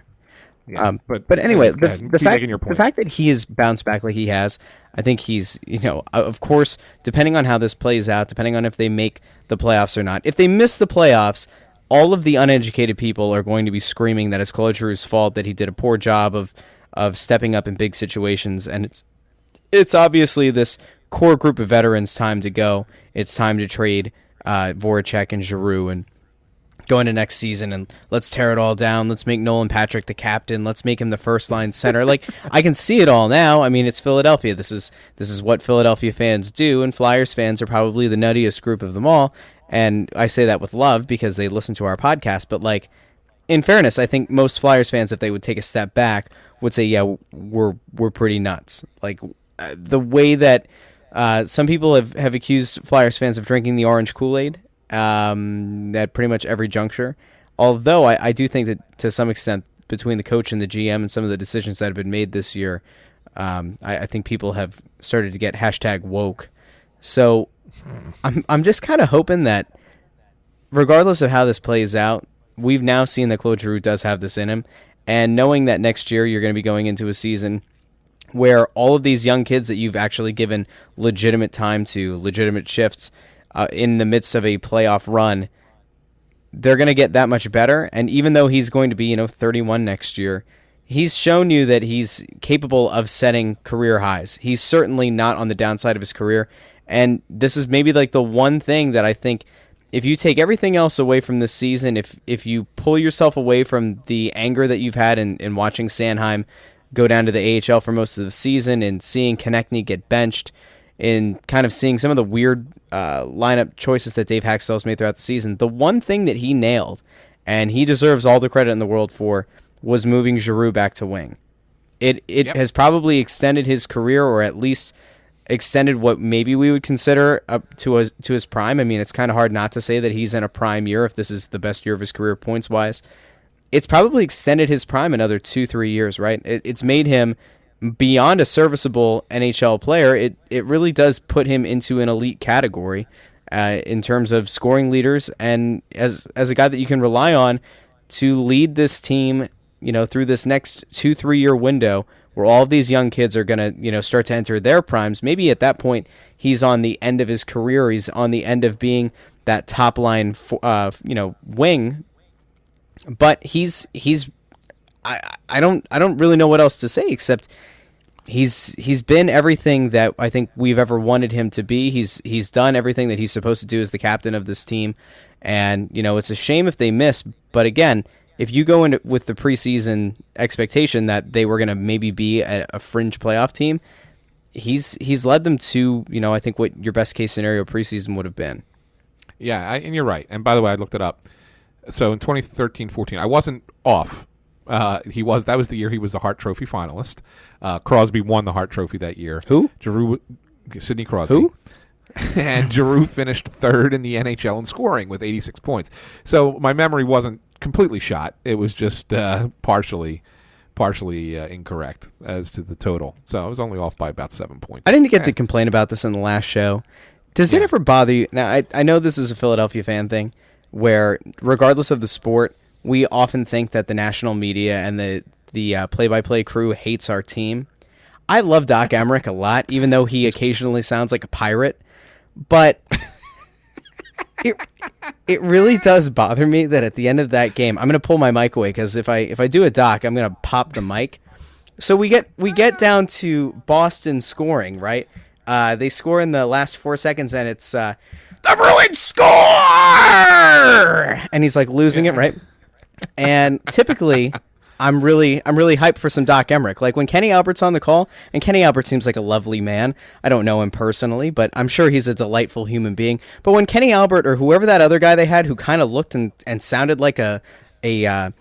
Yeah, but anyway, the fact that he has bounced back like he has, I think he's, of course, depending on how this plays out, depending on if they make the playoffs or not. If they miss the playoffs, all of the uneducated people are going to be screaming that it's Claude Giroux's fault, that he did a poor job of stepping up in big situations, and it's obviously this core group of veterans' time to go. It's time to trade Voracek and Giroux and go into next season, and let's tear it all down. Let's make Nolan Patrick the captain. Let's make him the first line center. Like, I can see it all now. I mean, it's Philadelphia. This is what Philadelphia fans do, and Flyers fans are probably the nuttiest group of them all. And I say that with love because they listen to our podcast. But like, in fairness, I think most Flyers fans, if they would take a step back, would say, yeah, we're pretty nuts. Like the way that some people have accused Flyers fans of drinking the orange Kool-Aid at pretty much every juncture. Although I do think that to some extent, between the coach and the GM and some of the decisions that have been made this year, I think people have started to get #woke. So I'm just kind of hoping that regardless of how this plays out, we've now seen that Claude Giroux does have this in him. And knowing that next year you're going to be going into a season where all of these young kids that you've actually given legitimate time to, legitimate shifts in the midst of a playoff run, they're going to get that much better. And even though he's going to be 31 next year, he's shown you that he's capable of setting career highs. He's certainly not on the downside of his career. And this is maybe like the one thing that I think, if you take everything else away from this season, if you pull yourself away from the anger that you've had in watching Sanheim go down to the AHL for most of the season and seeing Konechny get benched, and kind of seeing some of the weird lineup choices that Dave Haxtell's made throughout the season, the one thing that he nailed, and he deserves all the credit in the world for, was moving Giroux back to wing. It has probably extended his career, or at least extended what maybe we would consider up to his prime. I mean, it's kind of hard not to say that he's in a prime year if this is the best year of his career points-wise. It's probably extended his prime another 2-3 years, right? It's made him beyond a serviceable NHL player. It really does put him into an elite category in terms of scoring leaders, and as a guy that you can rely on to lead this team, through this next 2-3 year window where all of these young kids are going to, start to enter their primes. Maybe at that point he's on the end of his career. He's on the end of being that top line, wing. But I don't really know what else to say except he's been everything that I think we've ever wanted him to be. He's done everything that he's supposed to do as the captain of this team, and it's a shame if they miss. But again, if you go in with the preseason expectation that they were going to maybe be a fringe playoff team, he's led them to I think what your best case scenario preseason would have been. Yeah, and you're right. And by the way, I looked it up. So in 2013-14, I wasn't off. That was the year he was the Hart Trophy finalist. Crosby won the Hart Trophy that year. Who? Giroux, Sidney Crosby. Who? And Giroux finished third in the NHL in scoring with 86 points. So my memory wasn't completely shot. It was just partially incorrect as to the total. So I was only off by about 7 points. I didn't get to complain about this in the last show. Does it ever bother you? Now, I know this is a Philadelphia fan thing where regardless of the sport, we often think that the national media and the play-by-play crew hates our team. I love Doc Emmerich a lot, even though he occasionally sounds like a pirate. But it really does bother me that at the end of that game, I'm going to pull my mic away because if I do a Doc, I'm going to pop the mic. So we get down to Boston scoring, right? They score in the last 4 seconds, and it's the Bruins score, and he's like losing it, right? And typically, I'm really hyped for some Doc Emmerich. Like when Kenny Albert's on the call, and Kenny Albert seems like a lovely man. I don't know him personally, but I'm sure he's a delightful human being. But when Kenny Albert or whoever that other guy they had, who kind of looked and sounded like a Diet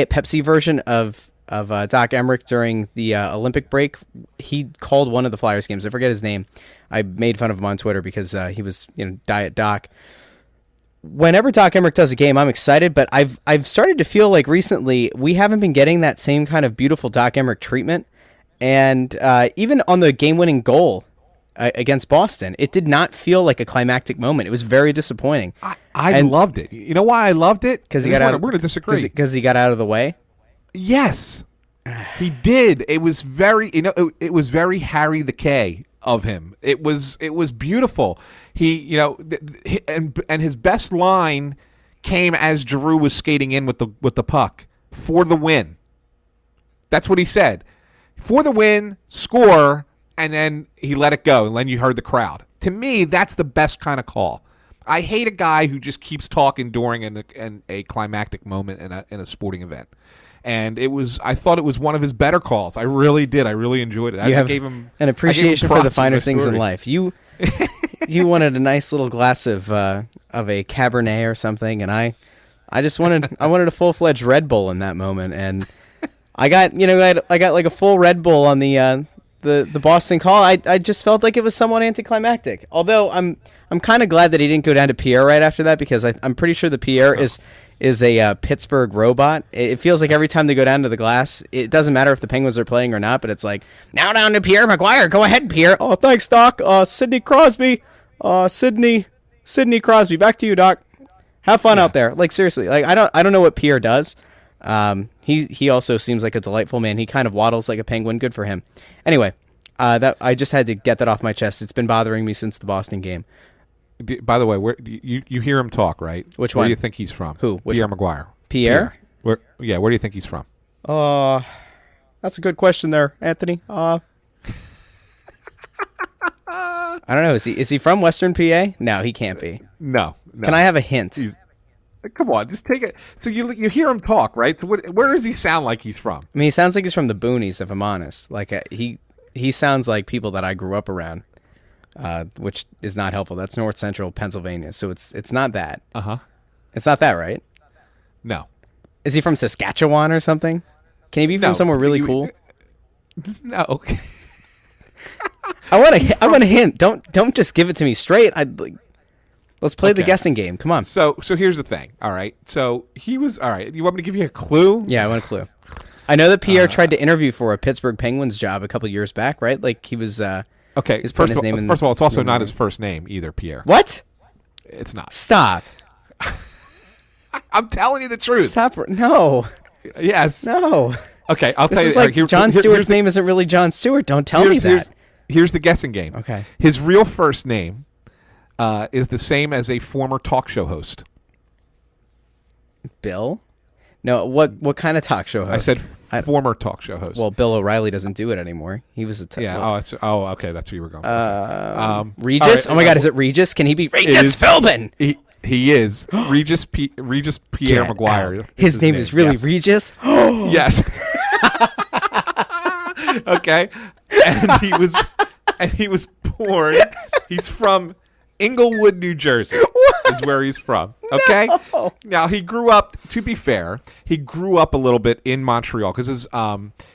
Pepsi version of Doc Emmerich during the Olympic break, he called one of the Flyers games. I forget his name. I made fun of him on Twitter because he was Diet Doc. Whenever Doc Emmerich does a game, I'm excited, but I've started to feel like recently we haven't been getting that same kind of beautiful Doc Emmerich treatment. And even on the game-winning goal against Boston, it did not feel like a climactic moment. It was very disappointing. I loved it. You know why I loved it? Because he got out. We're going to disagree. Because he got out of the way. Yes, he did. It was very, it was very Harry the K of him. It was beautiful. He, and his best line came as Giroux was skating in with the puck for the win. That's what he said. For the win, score, and then he let it go, and then you heard the crowd. To me, that's the best kind of call. I hate a guy who just keeps talking during a climactic moment in a sporting event. And I thought it was one of his better calls. I really did. I really enjoyed it. I gave him an appreciation for the finer things in life. You wanted a nice little glass of a Cabernet or something, and I wanted a full-fledged Red Bull in that moment, and I got like a full Red Bull on the Boston call. I just felt like it was somewhat anticlimactic. Although I'm kind of glad that he didn't go down to Pierre right after that, because I'm pretty sure the Pierre is a Pittsburgh robot. It feels like every time they go down to the glass, it doesn't matter if the Penguins are playing or not, but it's like, now down to Pierre McGuire. Go ahead, Pierre. Oh, thanks, Doc. Sidney Crosby. Sidney Crosby. Back to you, Doc. Have fun out there. Like, seriously. Like, I don't know what Pierre does. He also seems like a delightful man. He kind of waddles like a penguin. Good for him. Anyway, that I just had to get that off my chest. It's been bothering me since the Boston game. By the way, where you hear him talk, right? Which one? Where do you think he's from? Who? Pierre McGuire. Pierre? Where do you think he's from? That's a good question there, Anthony. I don't know. Is he from Western PA? No, he can't be. No. Can I have a hint? Come on, just take it. So you hear him talk, right? So where does he sound like he's from? I mean, he sounds like he's from the boonies, if I'm honest. Like he sounds like people that I grew up around. Which is not helpful. That's North Central Pennsylvania, so it's not that. It's not that, right? No. Is he from Saskatchewan or something? Can he be from somewhere really cool? No. I want a hint. Don't just give it to me straight. Let's play the guessing game. Come on. So here's the thing. All right. So he was all right. You want me to give you a clue? Yeah, I want a clue. I know that Pierre tried to interview for a Pittsburgh Penguins job a couple years back, right? Like he was. Okay. First of all, it's also not his first name either, Pierre. What? It's not. Stop. I'm telling you the truth. Stop. No. Yes. No. Okay, I'll tell you. Like John Stewart's name isn't really John Stewart. Don't tell me that. Here's the guessing game. Okay. His real first name is the same as a former talk show host. Bill? No. What kind of talk show host? I said former talk show host. Well, Bill O'Reilly doesn't do it anymore. He was a okay, that's where you were going. Regis. Right, oh my God, is it Regis? Can he be Regis Philbin? He is Regis Pierre Maguire. His name is really Regis. Yes. Okay, and he was born. He's from Inglewood, New Jersey. Is where he's from. Okay. No. Now he grew up. To be fair, he grew up a little bit in Montreal because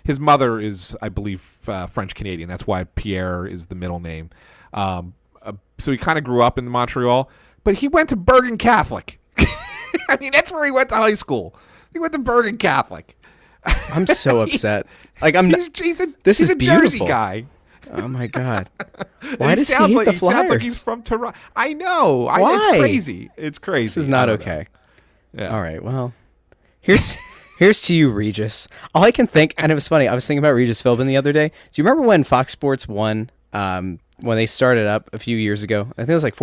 his mother is, I believe, French Canadian. That's why Pierre is the middle name. So he kind of grew up in Montreal, but he went to Bergen Catholic. I mean, that's where he went to high school. He went to Bergen Catholic. I'm so upset. He's a Jersey guy. Oh my God! Why does he hate the Flyers? He sounds like he's from Toronto. I know. Why? It's crazy. It's crazy. This is not okay. Yeah. All right. Well, here's to you, Regis. All I can think, and it was funny. I was thinking about Regis Philbin the other day. Do you remember when Fox Sports 1, when they started up a few years ago? I think it was like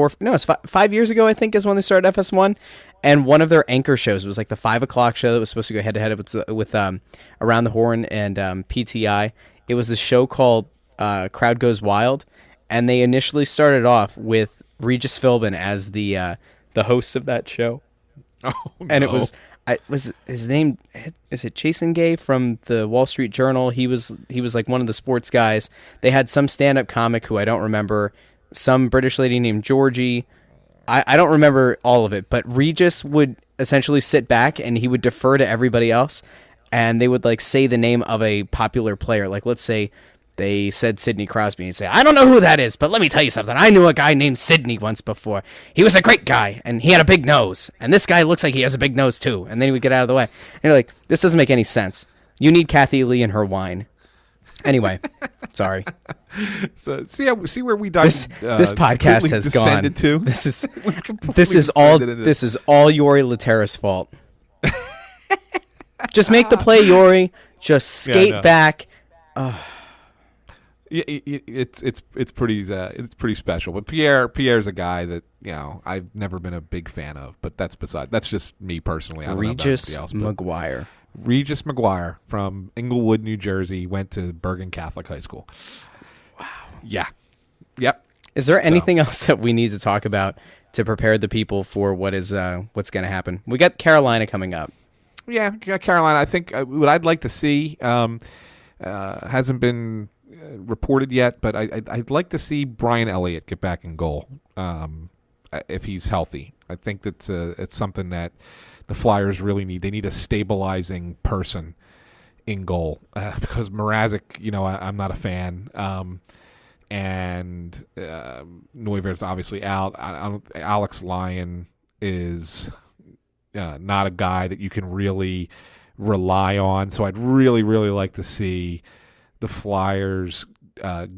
5 years ago. I think is when they started FS1, and one of their anchor shows was like the 5 o'clock show that was supposed to go head to head with Around the Horn and PTI. It was a show called Crowd Goes Wild, and they initially started off with Regis Philbin as the host of that show. Oh, no. And it was his name, is it Jason Gay from the Wall Street Journal? He was like one of the sports guys. They had some stand-up comic who I don't remember, some British lady named Georgie. I don't remember all of it, but Regis would essentially sit back and he would defer to everybody else, and they would like say the name of a popular player. Like, let's say they said Sidney Crosby, and he'd say, I don't know who that is, but let me tell you something. I knew a guy named Sidney once before. He was a great guy, and he had a big nose. And this guy looks like he has a big nose, too. And then he would get out of the way. And you're like, this doesn't make any sense. You need Kathy Lee and her wine. Anyway, sorry. So see where we dive. This podcast has gone. To? This is all Yori Laterra's fault. Just make the play, Yori. Just skate back. Yeah, it's pretty special. But Pierre's a guy that I've never been a big fan of. But that's just me personally. I don't Regis know about Maguire. Regis Maguire from Inglewood, New Jersey, went to Bergen Catholic High School. Wow. Yeah. Yep. Is there anything else that we need to talk about to prepare the people for what's going to happen? We got Carolina coming up. Yeah, Carolina. I think what I'd like to see hasn't been reported yet, but I'd like to see Brian Elliott get back in goal if he's healthy. I think that it's something that the Flyers really need. They need a stabilizing person in goal because Mrazek, I'm not a fan, and Neuwirth's obviously out. Alex Lyon is not a guy that you can really rely on, so I'd really, really like to see the Flyers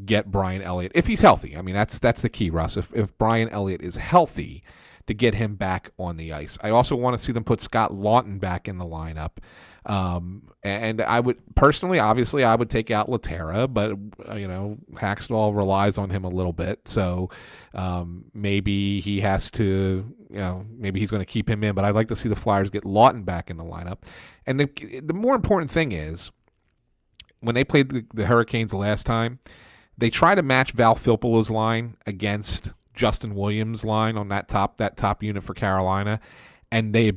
get Brian Elliott if he's healthy. I mean, that's the key, Russ. If Brian Elliott is healthy, to get him back on the ice. I also want to see them put Scott Lawton back in the lineup. And I would personally, obviously, I would take out Laterra, but Hackstall relies on him a little bit, so maybe he has to, maybe he's going to keep him in. But I'd like to see the Flyers get Lawton back in the lineup. And the more important thing is, when they played the Hurricanes the last time, they tried to match Val Filppula's line against Justin Williams' line on that top unit for Carolina, and the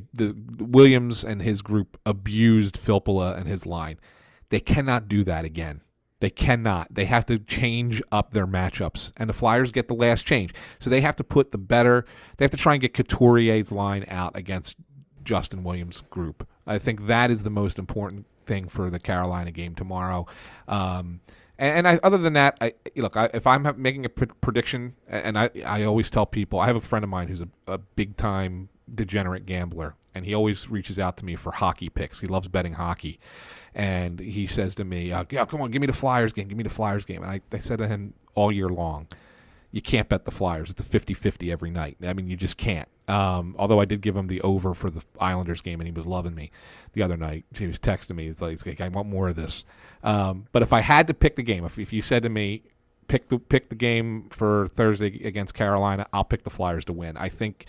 Williams and his group abused Filppula and his line. They cannot do that again. They cannot. They have to change up their matchups, and the Flyers get the last change. So they have to put they have to try and get Couturier's line out against Justin Williams' group. I think that is the most important thing for the Carolina game tomorrow. Other than that, if I'm making a prediction, and I always tell people, I have a friend of mine who's a big-time degenerate gambler, and he always reaches out to me for hockey picks. He loves betting hockey. And he says to me, come on, give me the Flyers game, And I said to him all year long, you can't bet the Flyers. It's a 50-50 every night. I mean, you just can't. Although I did give him the over for the Islanders game, and he was loving me the other night. He was texting me. He's like, I want more of this. But if I had to pick the game, if you said to me, pick the game for Thursday against Carolina, I'll pick the Flyers to win. I think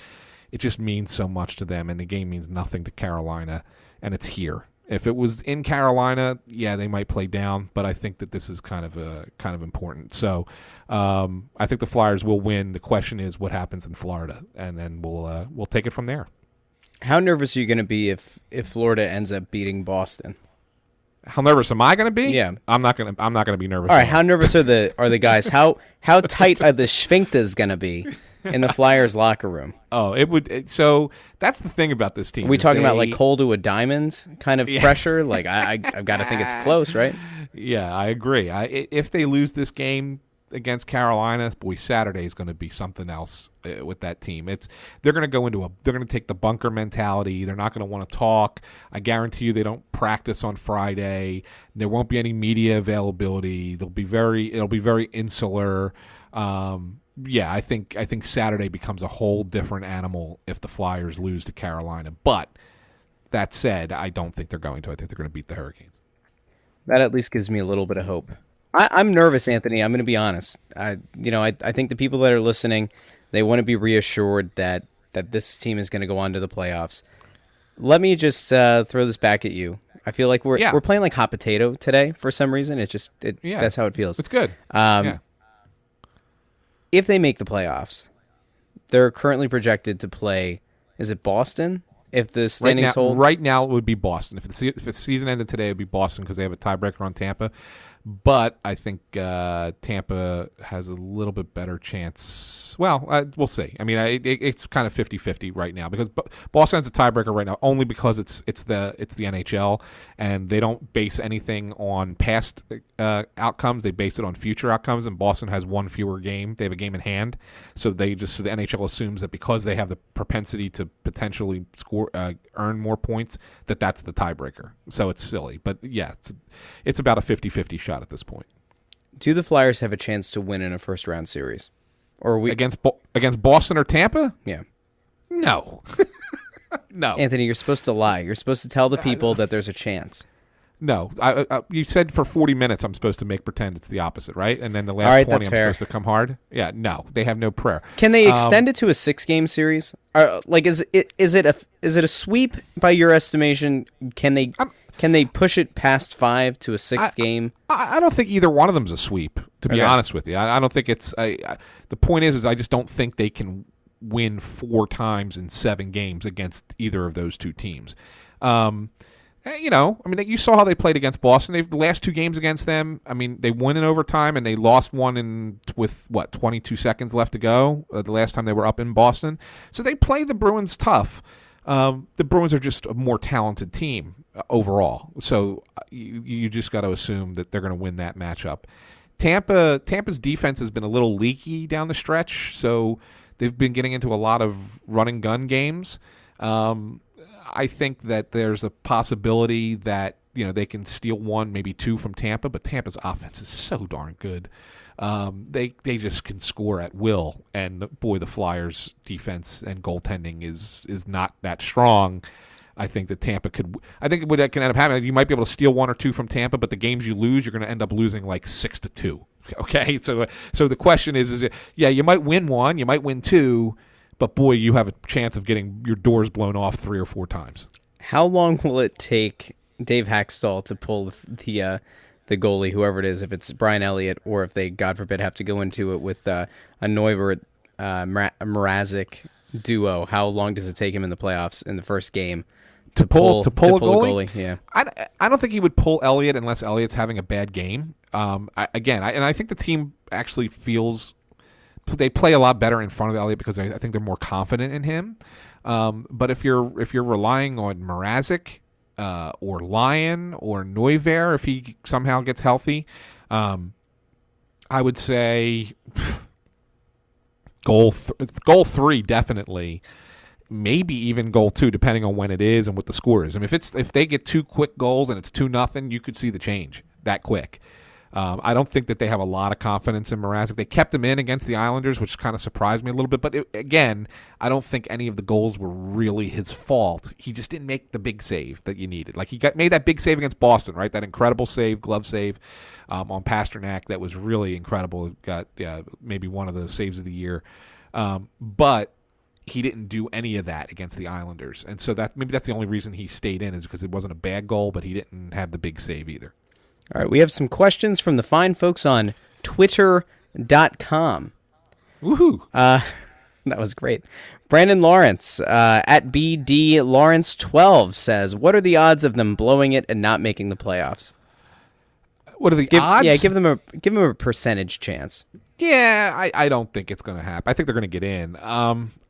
it just means so much to them, and the game means nothing to Carolina, and it's here. If it was in Carolina, yeah, they might play down, but I think that this is kind of important. So I think the Flyers will win. The question is what happens in Florida, and then we'll take it from there. How nervous are you going to be if Florida ends up beating Boston? How nervous am I going to be? Yeah, I'm not going to be nervous. All right, how nervous are the guys? How tight are the sphincters going to be in the Flyers locker room? Oh, it would. So that's the thing about this team. Are we talking about like coal to a diamond kind of pressure? Like I've got to think it's close, right? Yeah, I agree. If they lose this game against Carolina, boy, Saturday is going to be something else with that team. They're going to take the bunker mentality. They're not going to want to talk. I guarantee you they don't practice on Friday. There won't be any media availability. It'll be very insular. Yeah, I think Saturday becomes a whole different animal if the Flyers lose to Carolina. But that said, I don't think they're going to. I think they're going to beat the Hurricanes. That at least gives me a little bit of hope. I'm nervous, Anthony. I'm going to be honest. I think the people that are listening, they want to be reassured that this team is going to go on to the playoffs. Let me just throw this back at you. I feel like we're playing like hot potato today for some reason. That's how it feels. It's good. If they make the playoffs, they're currently projected to play. Is it Boston? If the standings hold, right now it would be Boston. If the season ended today, it would be Boston because they have a tiebreaker on Tampa. But I think Tampa has a little bit better chance. Well, we'll see. I mean, it's kind of 50-50 right now because Boston has a tiebreaker right now only because it's the NHL and they don't base anything on past outcomes. They base it on future outcomes. And Boston has one fewer game. They have a game in hand, so the NHL assumes that because they have the propensity to potentially earn more points, that's the tiebreaker. So it's silly, but yeah, it's about a 50-50 shot at this point. Do the Flyers have a chance to win in a first round series? Or are we against Boston or Tampa? Yeah. No. No. Anthony, you're supposed to lie. You're supposed to tell the people that there's a chance. No. You said for 40 minutes I'm supposed to make pretend it's the opposite, right? And then the last 20 I'm supposed to come hard? Yeah, no. They have no prayer. Can they extend it to a 6-game series? Is it a sweep by your estimation? Can they push it past 5 to a 6th game? I don't think either one of them's a sweep, to be honest with you. I don't think it's the point is I just don't think they can win 4 times in 7 games against either of those two teams. You saw how they played against Boston. The last 2 games against them, I mean, they won in overtime and they lost one with 22 seconds left to go. The last time they were up in Boston, so they play the Bruins tough. The Bruins are just a more talented team overall, so you just got to assume that they're going to win that matchup. Tampa's defense has been a little leaky down the stretch, so they've been getting into a lot of run and gun games. I think that there's a possibility that they can steal 1, maybe 2 from Tampa, but Tampa's offense is so darn good. They just can score at will, and boy, the Flyers' defense and goaltending is not that strong. I think that Tampa could. I think what can end up happening, you might be able to steal 1 or 2 from Tampa, but the games you lose, you're going to end up losing like 6-2. Okay, so the question is you might win 1, you might win 2, but boy, you have a chance of getting your doors blown off 3 or 4 times. How long will it take Dave Hackstall to pull the goalie, whoever it is, if it's Brian Elliott or if they, God forbid, have to go into it with a Neuber Mrazek duo? How long does it take him in the playoffs in the first game to pull a goalie? Yeah, I don't think he would pull Elliott unless Elliott's having a bad game. I think the team actually feels they play a lot better in front of Elliott because I think they're more confident in him. But if you're relying on Mrazek or Lyon or Neuver, if he somehow gets healthy, I would say goal 3 definitely, maybe even goal 2 depending on when it is and what the score is. I mean, if they get 2 quick goals and it's 2-0, you could see the change that quick. I don't think that they have a lot of confidence in Mrazek. They kept him in against the Islanders, which kind of surprised me a little bit. But again, I don't think any of the goals were really his fault. He just didn't make the big save that you needed. Like he made that big save against Boston, right? That incredible save, glove save on Pasternak. That was really incredible. Got maybe one of the saves of the year. But he didn't do any of that against the Islanders. And so maybe that's the only reason he stayed in, is because it wasn't a bad goal, but he didn't have the big save either. All right, we have some questions from the fine folks on Twitter.com. Woohoo! That was great. Brandon Lawrence at BD Lawrence 12 says, "What are the odds of them blowing it and not making the playoffs?" What are the odds? Yeah, give them a percentage chance. Yeah, I don't think it's going to happen. I think they're going to get in.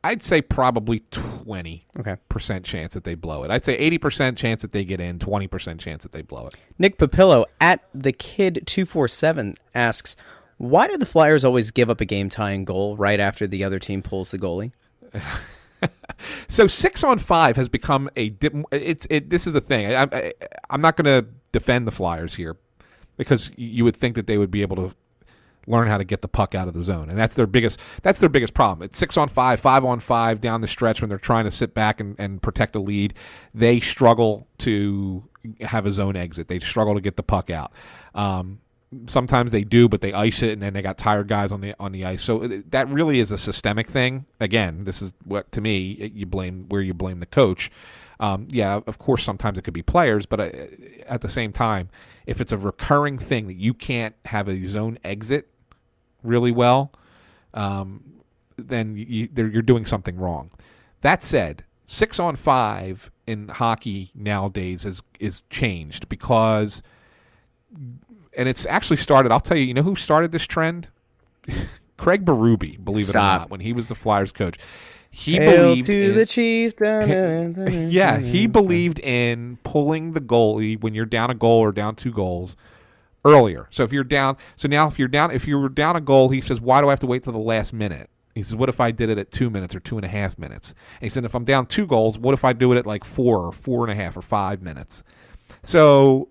I'd say probably 20% chance that they blow it. I'd say 80% chance that they get in, 20% chance that they blow it. Nick Papillo at the Kid 247 asks, "Why do the Flyers always give up a game-tying goal right after the other team pulls the goalie?" So 6-on-5 has become this is the thing. I'm not going to defend the Flyers here, because you would think that they would be able to learn how to get the puck out of the zone, and that's their biggest problem. It's 6-on-5, 5-on-5 down the stretch when they're trying to sit back and protect a lead. They struggle to have a zone exit. They struggle to get the puck out. Sometimes they do, but they ice it, and then they got tired guys on the ice. So that really is a systemic thing. Again, this is what, to me, you blame the coach. Yeah, of course, sometimes it could be players, but at the same time, if it's a recurring thing that you can't have a zone exit really well, then you're doing something wrong. That said, 6-on-5 in hockey nowadays is changed because, and it's actually started. I'll tell you, who started this trend? Craig Berube, believe it or not, when he was the Flyers coach. He believed to the Chiefs. Yeah, he believed in pulling the goalie when you're down a goal or down 2 goals earlier. So if you're down, if you were down a goal, he says, why do I have to wait till the last minute? He says, what if I did it at 2 minutes or 2.5 minutes? And he said, if I'm down 2 goals, what if I do it at like 4 or 4.5 or 5 minutes? So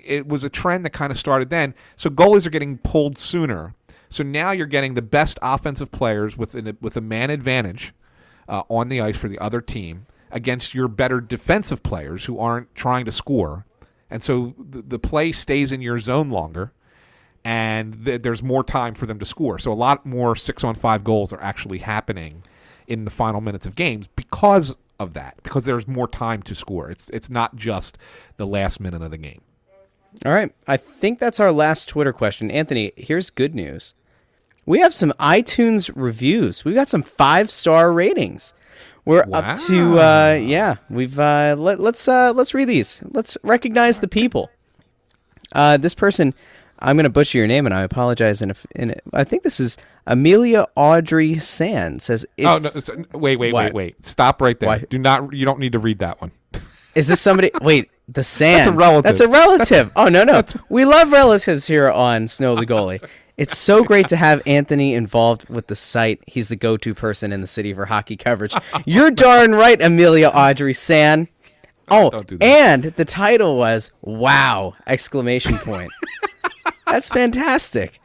it was a trend that kind of started then. So goalies are getting pulled sooner. So now you're getting the best offensive players with a man advantage on the ice for the other team against your better defensive players who aren't trying to score. And so the play stays in your zone longer, and there's more time for them to score. So a lot more 6-on-5 goals are actually happening in the final minutes of games because of that, because there's more time to score. It's not just the last minute of the game. All right. I think that's our last Twitter question. Anthony, here's good news. We have some iTunes reviews. We've got some 5-star ratings. We're up to we've let's read these. Let's recognize the people. This person, I'm going to butcher your name, and I apologize. I think this is Amelia Audrey Sand says. Wait! Stop right there. Why? You don't need to read that one. Is this somebody? Wait, the Sand. That's a relative. No. We love relatives here on Snow the Goalie. It's so great to have Anthony involved with the site. He's the go-to person in the city for hockey coverage. You're darn right, Amelia Audrey San. Oh, don't do that. And the title was "Wow!" exclamation point. That's fantastic.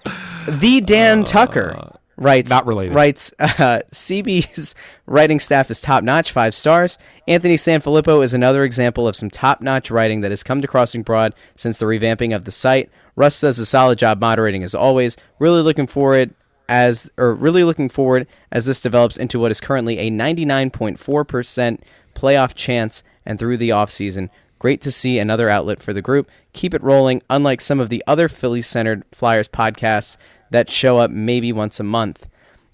The Dan Tucker writes, not related. CB's writing staff is top-notch, 5 stars. Anthony SanFilippo is another example of some top-notch writing that has come to Crossing Broad since the revamping of the site. Russ does a solid job moderating as always. Really looking forward as this develops into what is currently a 99.4% playoff chance and through the offseason. Great to see another outlet for the group. Keep it rolling, unlike some of the other Philly-centered Flyers podcasts that show up maybe once a month.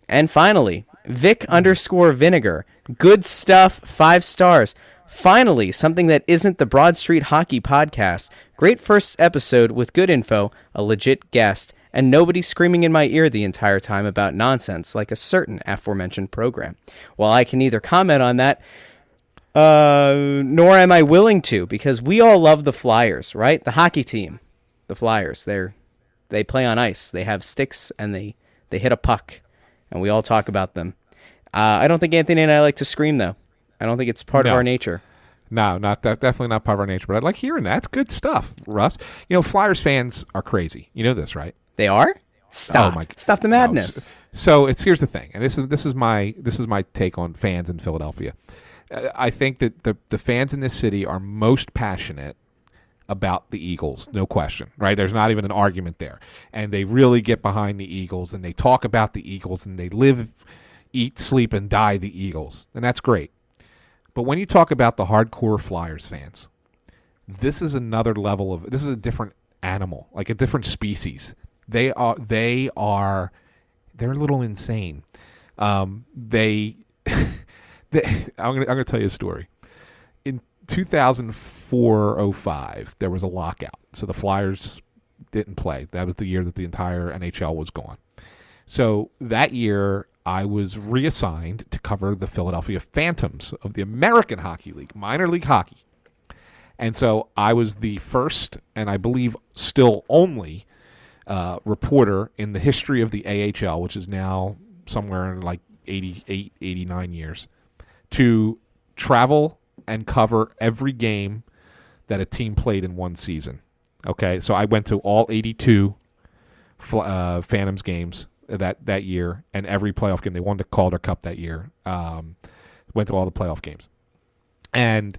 And finally, Vic_Vinegar. Good stuff, 5 stars. Finally, something that isn't the Broad Street Hockey Podcast. Great first episode with good info, a legit guest, and nobody screaming in my ear the entire time about nonsense like a certain aforementioned program. While I can neither comment on that, nor am I willing to, because we all love the Flyers, right? The hockey team, the Flyers. They play on ice. They have sticks, and they hit a puck, and we all talk about them. I don't think Anthony and I like to scream, though. I don't think it's part of our nature. No, definitely not part of our nature. But I like hearing that. It's good stuff, Russ. Flyers fans are crazy. You know this, right? They are? Stop! Stop the madness. No. So here's the thing, and this is my take on fans in Philadelphia. I think that the fans in this city are most passionate about the Eagles, no question, right? There's not even an argument there. And they really get behind the Eagles, and they talk about the Eagles, and they live eat, sleep, and die the Eagles, and that's great. But when you talk about the hardcore Flyers fans, this is another level of, this is a different animal, like a different species. They're a little insane. I'm gonna tell you a story. In 2004-05, there was a lockout, so the Flyers didn't play. That was the year that the entire NHL was gone. So that year, I was reassigned to cover the Philadelphia Phantoms of the American Hockey League, minor league hockey. And so I was the first, and I believe still only, reporter in the history of the AHL, which is now somewhere in like 88, 89 years, to travel and cover every game that a team played in one season. Okay, so I went to all 82 Phantoms games that year, and every playoff game. They won the Calder Cup that year. Went to all the playoff games. And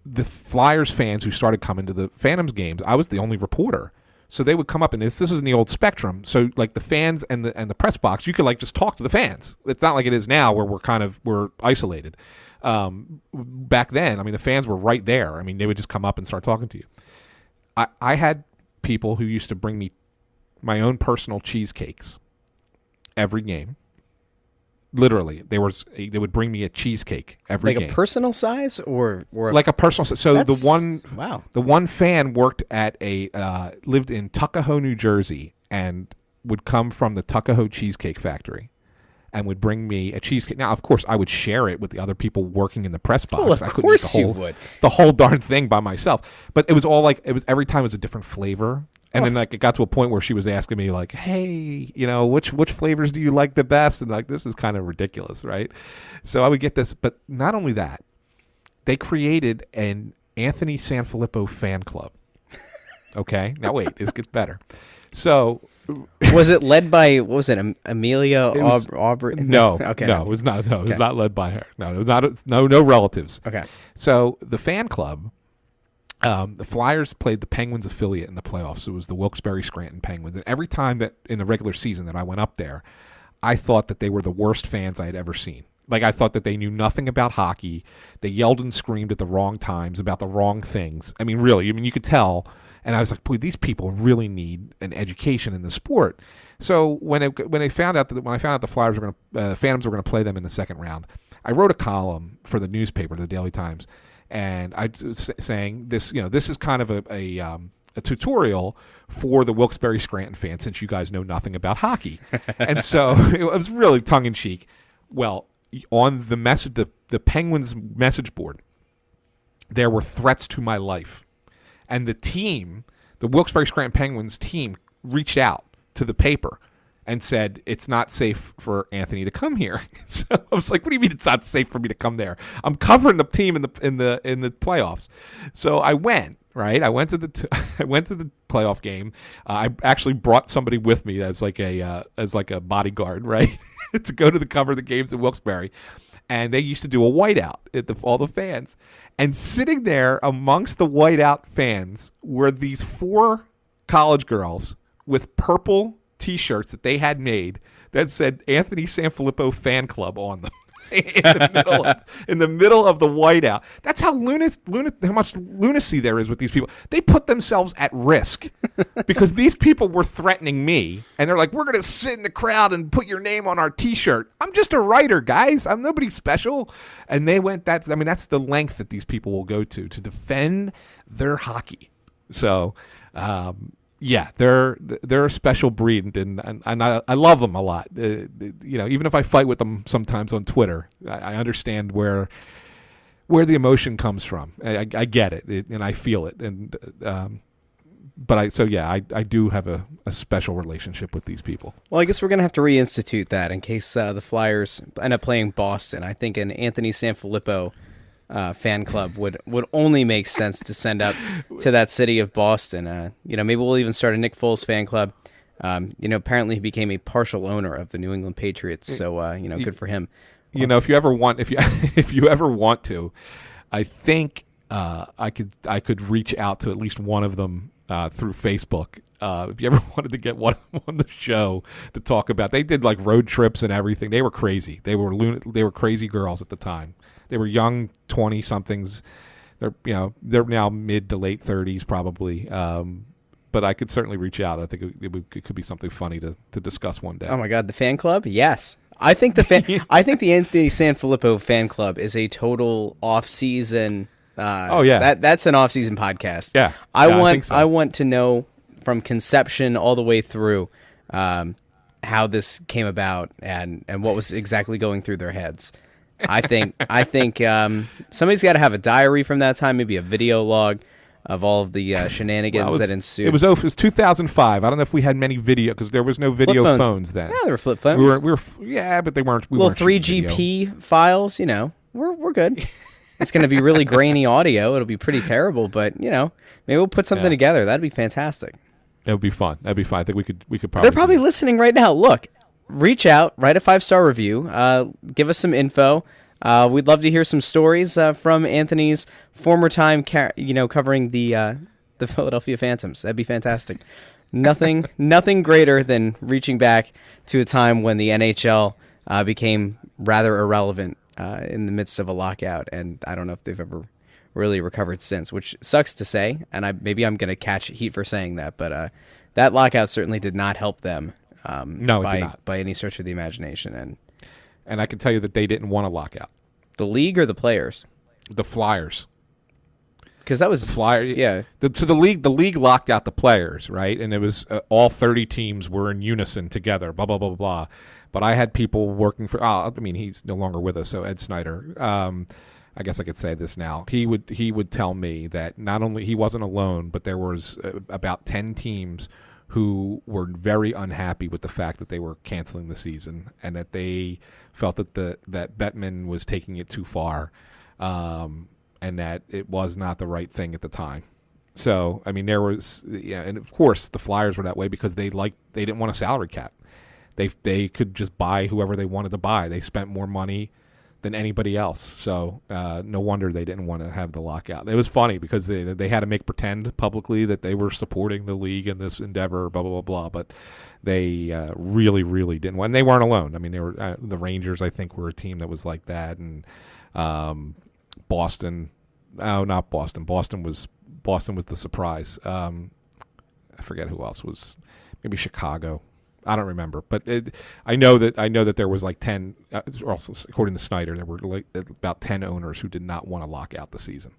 the Flyers fans who started coming to the Phantoms games, I was the only reporter. So they would come up, and this was in the old Spectrum. So like the fans and the press box, you could like just talk to the fans. It's not like it is now where we're isolated. Back then, I mean, the fans were right there. I mean, they would just come up and start talking to you. I had people who used to bring me my own personal cheesecakes every game. Literally, they would bring me a cheesecake every game. Like a personal size or like a personal size. So the one fan worked at lived in Tuckahoe, New Jersey, and would come from the Tuckahoe Cheesecake Factory and would bring me a cheesecake. Now, of course, I would share it with the other people working in the press box. Well, of course you would. The whole darn thing by myself. But it was all like, every time it was a different flavor. And then like it got to a point where she was asking me like, hey, which flavors do you like the best? And like, this was kind of ridiculous, right? So I would get this. But not only that, they created an Anthony SanFilippo fan club. Okay? Now wait, this gets better. So was it led by, what was it, Amelia Aubrey? No. Okay. No, it was not. No, it was not led by her. No, it was not. No relatives. Okay. So the fan club, the Flyers played the Penguins affiliate in the playoffs. It was the Wilkes-Barre Scranton Penguins. And every time that in the regular season that I went up there, I thought that they were the worst fans I had ever seen. Like, I thought that they knew nothing about hockey. They yelled and screamed at the wrong times about the wrong things. I mean, really, you could tell. And I was like, boy, these people really need an education in the sport. So when I found out the Flyers were going to Phantoms were going to play them in the second round, I wrote a column for the newspaper, the Daily Times. And I was saying this, this is kind of a tutorial for the Wilkes-Barre Scranton fans, since you guys know nothing about hockey. And so it was really tongue-in-cheek. Well, on the Penguins message board, there were threats to my life. And the Wilkes-Barre Scranton Penguins team, reached out to the paper and said, it's not safe for Anthony to come here. So I was like, what do you mean it's not safe for me to come there? I'm covering the team in the playoffs. So I went, right? I went to the playoff game. I actually brought somebody with me as like a bodyguard, right? To go to cover the games at Wilkes-Barre. And they used to do a whiteout at all the fans. And sitting there amongst the whiteout fans were these 4 college girls with purple T-shirts that they had made that said Anthony SanFilippo Fan Club on them in the middle of the whiteout. That's how how much lunacy there is with these people. They put themselves at risk because these people were threatening me, and they're like, "We're going to sit in the crowd and put your name on our T-shirt." I'm just a writer, guys. I'm nobody special. And they went that's the length that these people will go to defend their hockey. So. Yeah, they're a special breed, and I love them a lot. Even if I fight with them sometimes on Twitter, I understand where the emotion comes from. I get it, and I feel it, and I do have a special relationship with these people. Well, I guess we're gonna have to reinstitute that in case the Flyers end up playing Boston. I think an Anthony SanFilippo fan club would only make sense to send up to that city of Boston. Maybe we'll even start a Nick Foles fan club. Apparently he became a partial owner of the New England Patriots, so good for him. If you ever want to, I think I could reach out to at least one of them through Facebook if you ever wanted to get one on the show to talk about, they did like road trips and everything. They were crazy. They were crazy girls at the time. They were young 20-somethings. They're now mid to late 30s probably. But I could certainly reach out. I think it could be something funny to discuss one day. Oh my God, the fan club? Yes. I think the Anthony SanFilippo fan club is a total off-season. That's an off-season podcast. Yeah, I think so. I want to know from conception all the way through how this came about and what was exactly going through their heads. I think somebody's got to have a diary from that time, maybe a video log of all of the shenanigans that ensued. It was 2005. I don't know if we had many video because there was no video phones then. Yeah, there were flip phones. We were but they weren't. Little 3GP files. We're good. It's going to be really grainy audio. It'll be pretty terrible, but maybe we'll put something together. That'd be fantastic. It would be fun. That'd be fun. I think we could probably. They're probably listening right now. Look, reach out, write a 5-star review, give us some info. We'd love to hear some stories from Anthony's former time, covering the Philadelphia Phantoms. That'd be fantastic. Nothing greater than reaching back to a time when the NHL became rather irrelevant in the midst of a lockout, and I don't know if they've ever really recovered since, which sucks to say, and maybe I'm going to catch heat for saying that, but that lockout certainly did not help them. No, it did not. By any stretch of the imagination, and I can tell you that they didn't want a lockout. The league or the players? The Flyers. Because that was the Flyers. Yeah. The league locked out the players, right? And it was all 30 teams were in unison together. Blah blah blah blah. But I had people working for. He's no longer with us. So Ed Snyder. I guess I could say this now. He would tell me that not only he wasn't alone, but there was about 10 teams who were very unhappy with the fact that they were canceling the season and that they felt that that Bettman was taking it too far, and that it was not the right thing at the time. So there was and of course the Flyers were that way because they didn't want a salary cap. They could just buy whoever they wanted to buy. They spent more money than anybody else. So no wonder they didn't want to have the lockout. It was funny because they had to make pretend publicly that they were supporting the league in this endeavor, blah, blah, blah, blah. But they really, really didn't want. And they weren't alone. They were the Rangers, I think, were a team that was like that. And Boston. Oh, not Boston. Boston was the surprise. I forget who else was. Maybe Chicago. I don't remember, but I know that there was like 10. Also, according to Snyder, there were like about 10 owners who did not want to lock out the season.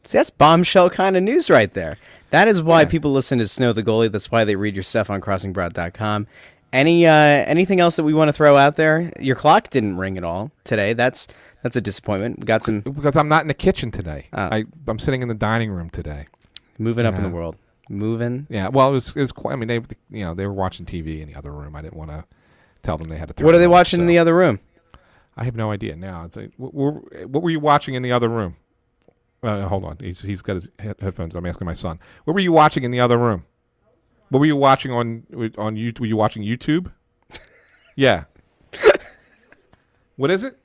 See, that's bombshell kind of news right there. That is why people listen to Snow the Goalie. That's why they read your stuff on crossingbroad.com. Anything else that we want to throw out there? Your clock didn't ring at all today. That's a disappointment. We got some because I'm not in the kitchen today. I'm sitting in the dining room today. Moving up in the world. Moving. Yeah, well, it was quite. They were watching TV in the other room. I didn't want to tell them they had to turn. What are they watching in the other room? I have no idea now. It's like, what were you watching in the other room? Hold on, he's got his headphones. I'm asking my son. What were you watching in the other room? What were you watching on YouTube? Were you watching YouTube? Yeah. What is it?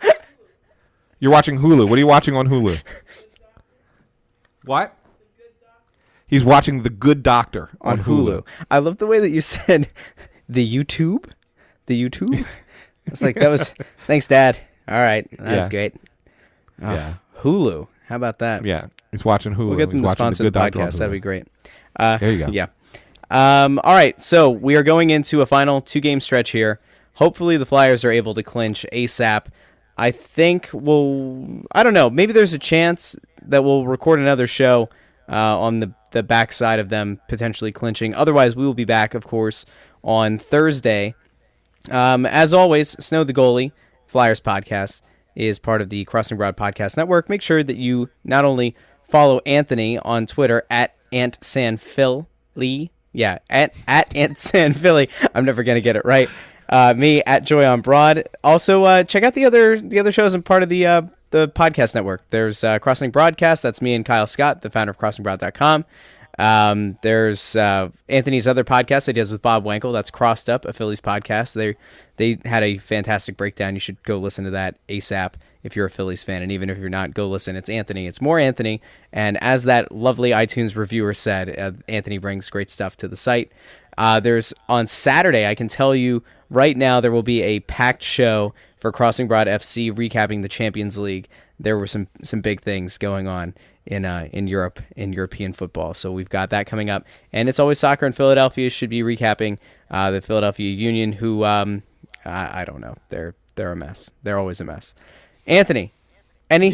You're watching Hulu. What are you watching on Hulu? What? He's watching The Good Doctor on Hulu. I love the way that you said the YouTube. The YouTube? It's like that was thanks, Dad. All right. That's great. Yeah. Hulu. How about that? Yeah. He's watching Hulu. We'll get them to sponsor the podcast. That'd be great. There you go. Yeah. All right. So we are going into a final 2-game stretch here. Hopefully the Flyers are able to clinch ASAP. I think I don't know. Maybe there's a chance that we'll record another show on the backside of them potentially clinching. Otherwise, we will be back, of course, on Thursday. As always, Snow the Goalie, Flyers podcast, is part of the Crossing Broad Podcast Network. Make sure that you not only follow Anthony on Twitter at AntSanPhilly. Yeah, at AntSanPhilly. I'm never going to get it right. Me at Joy on Broad. Also, check out the other shows and part of the podcast network. There's Crossing Broadcast. That's me and Kyle Scott, the founder of crossingbroad.com. There's Anthony's other podcast that he does with Bob Wankel. That's Crossed Up, a Phillies podcast. They had a fantastic breakdown. You should go listen to that ASAP if you're a Phillies fan. And even if you're not, go listen. It's Anthony. It's more Anthony. And as that lovely iTunes reviewer said, Anthony brings great stuff to the site. There's on Saturday, I can tell you right now, there will be a packed show for Crossing Broad FC recapping the Champions League. There were some big things going on in Europe, in European football. So we've got that coming up. And It's Always Soccer in Philadelphia should be recapping the Philadelphia Union, who I don't know. They're a mess. They're always a mess. Anthony, any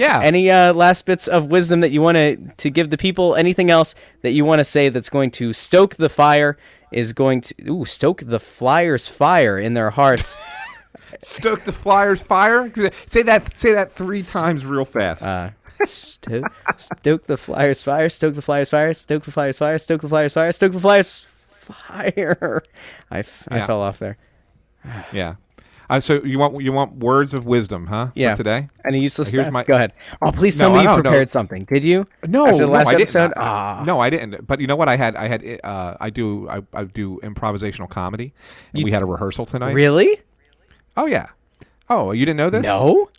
last bits of wisdom that you want to give the people? Anything else that you want to say that's going to stoke the fire, is going to stoke the Flyers' fire in their hearts? Stoke the Flyers' fire? Say that 3 times real fast. Stoke the Flyers' fire, stoke the Flyers' fire, stoke the Flyers' fire, stoke the Flyers' fire, stoke the Flyers' fire. I fell off there. Yeah. So you want words of wisdom, huh? Yeah. For today? Any useless stats? Go ahead. Oh, please tell me you prepared something. Did you? No. After the last episode? No, I didn't. But you know what? I do improvisational comedy, and we had a rehearsal tonight. Really? Oh yeah. Oh, you didn't know this? No.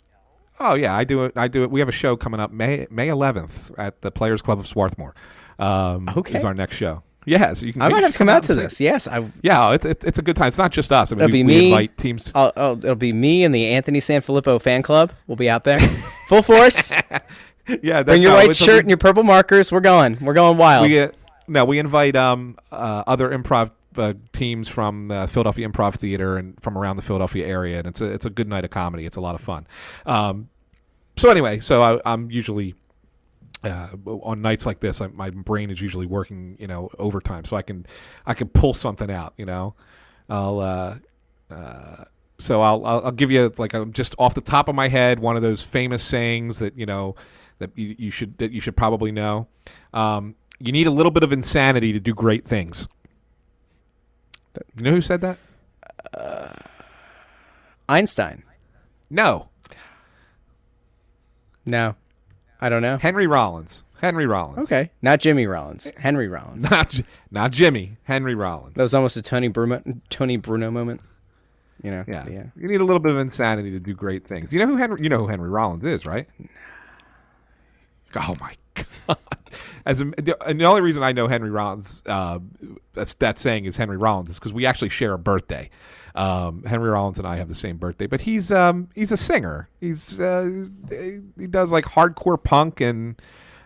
Oh yeah, I do it. We have a show coming up May 11th at the Players Club of Swarthmore. Okay. Is our next show. Yeah, so you can. I might have to come out to this. Yes, Yeah, it's a good time. It's not just us. I mean, it'll be we me. invite teams. It'll be me and the Anthony SanFilippo Fan Club. We'll be out there, full force. Yeah, bring your white shirt and your purple markers. We're going wild. We invite other improv teams from Philadelphia Improv Theater and from around the Philadelphia area, and it's a good night of comedy. It's a lot of fun. So anyway, I'm usually. On nights like this, my brain is usually working, overtime, so I can pull something out. I'll give you just off the top of my head one of those famous sayings that you should probably know. You need a little bit of insanity to do great things. You know who said that? Einstein. No, I don't know. Henry Rollins. Okay, not Jimmy Rollins. Henry Rollins. Not Jimmy. Henry Rollins. That was almost a Tony Bruno moment. Yeah. You need a little bit of insanity to do great things. You know who Henry Rollins is, right? Oh my God! And the only reason I know Henry Rollins, that saying is Henry Rollins, is because we actually share a birthday. Henry Rollins and I have the same birthday, but he's a singer. He does like hardcore punk, and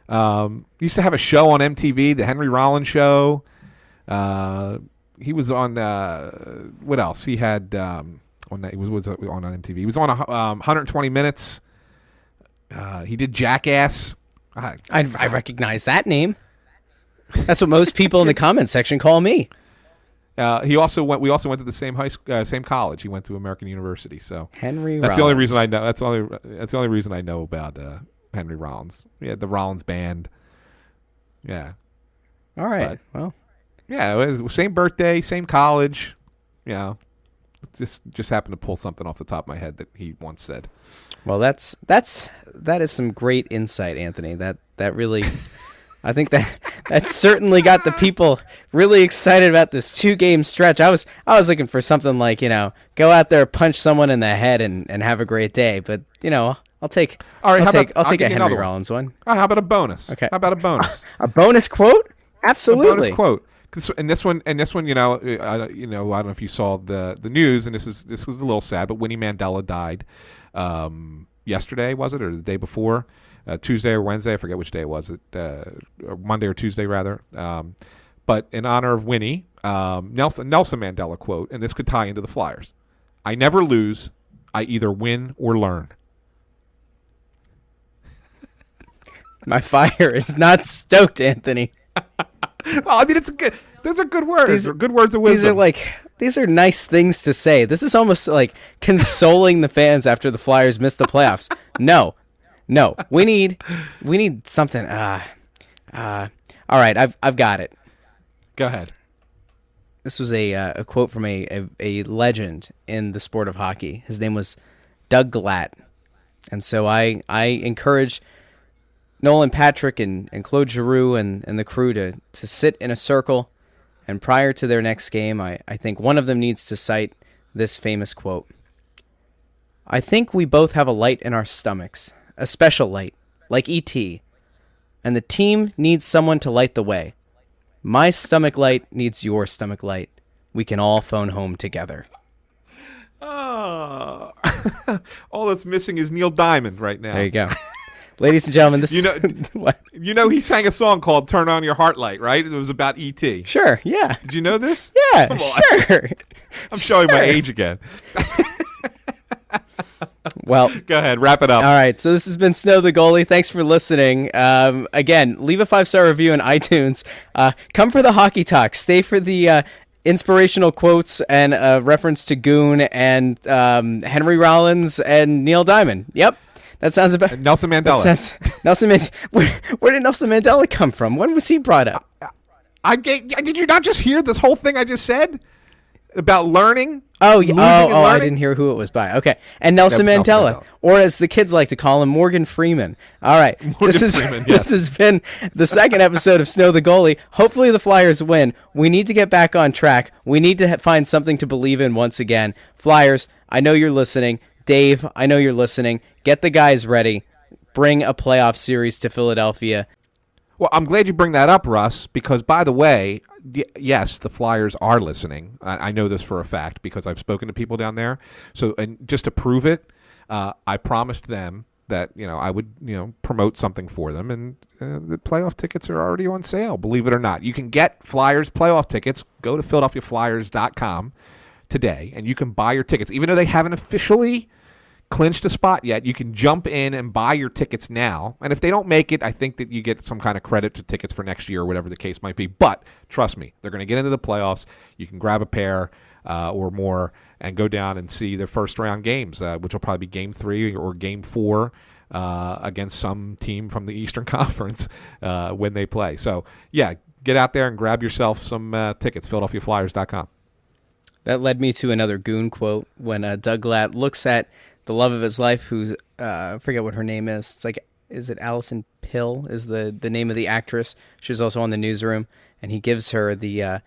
he used to have a show on MTV, the Henry Rollins Show. He was on what else? He had he was on MTV. He was on 120 Minutes. He did Jackass. I recognize that name. That's what most people in the comments section call me. We also went to the same college. He went to American University. So Henry. That's Rollins. the only reason I know. That's the only reason I know about Henry Rollins. Yeah, the Rollins band. Yeah. All right. Well. Yeah, it was same birthday, same college. Just happened to pull something off the top of my head that he once said. Well, that is some great insight, Anthony. That really. I think that certainly got the people really excited about this 2-game stretch. I was looking for something like, go out there, punch someone in the head and have a great day. But, I'll take a Henry Rollins one. How about a bonus? Okay. How about a bonus? A bonus quote? Absolutely. A bonus quote. And this one, I don't know if you saw the news, and this is a little sad, but Winnie Mandela died yesterday, was it, or the day before? Tuesday or Wednesday, I forget which day it was. Or Monday or Tuesday rather. But in honor of Winnie, Nelson Mandela quote, and this could tie into the Flyers: "I never lose. I either win or learn." My fire is not stoked, Anthony. Well, I mean, those are good words. They're good words of wisdom. These are nice things to say. This is almost like consoling the fans after the Flyers missed the playoffs. No, we need something. All right, I've got it. Go ahead. This was a quote from a legend in the sport of hockey. His name was Doug Glatt, and so I encourage Nolan Patrick and Claude Giroux and the crew to sit in a circle. And prior to their next game, I think one of them needs to cite this famous quote. I think we both have a light in our stomachs, a special light, like E.T., and the team needs someone to light the way. My stomach light needs your stomach light. We can all phone home together. Oh. All that's missing is Neil Diamond right now. There you go. Ladies and gentlemen, this what? He sang a song called Turn On Your Heart Light, right? It was about E.T. Sure, yeah. Did you know this? Yeah, come on. Sure. I'm showing my age again. Well, go ahead, wrap it up. All right, so this has been Snow the Goalie. Thanks for listening. Again, leave a 5-star review on iTunes. Come for the hockey talk. Stay for the inspirational quotes and reference to Goon and Henry Rollins and Neil Diamond. Yep, that sounds about Nelson Mandela. Where did Nelson Mandela come from? When was he brought up? Did you not just hear this whole thing I just said about learning? Oh, I didn't hear who it was by. Okay. And Nelson Mandela, or as the kids like to call him, Morgan Freeman. All right. This has been the second episode of Snow the Goalie. Hopefully the Flyers win. We need to get back on track. We need to find something to believe in once again. Flyers, I know you're listening. Dave, I know you're listening. Get the guys ready. Bring a playoff series to Philadelphia. Well, I'm glad you bring that up, Russ, because, by the way, yes, the Flyers are listening. I know this for a fact because I've spoken to people down there. So, and just to prove it, I promised them that I would promote something for them, and the playoff tickets are already on sale. Believe it or not, you can get Flyers playoff tickets. Go to PhiladelphiaFlyers.com today, and you can buy your tickets, even though they haven't officially clinched a spot yet. You can jump in and buy your tickets now, and if they don't make it, I think that you get some kind of credit to tickets for next year or whatever the case might be. But trust me, they're going to get into the playoffs. You can grab a pair or more and go down and see their first round games, which will probably be Game 3 or Game 4 against some team from the Eastern Conference when they play. So yeah, get out there and grab yourself some tickets. PhiladelphiaFlyers.com. That led me to another Goon quote when Doug Glatt looks at the love of his life, who's I forget what her name is. It's like, is it Allison Pill is the name of the actress? She's also on the Newsroom, and he gives her the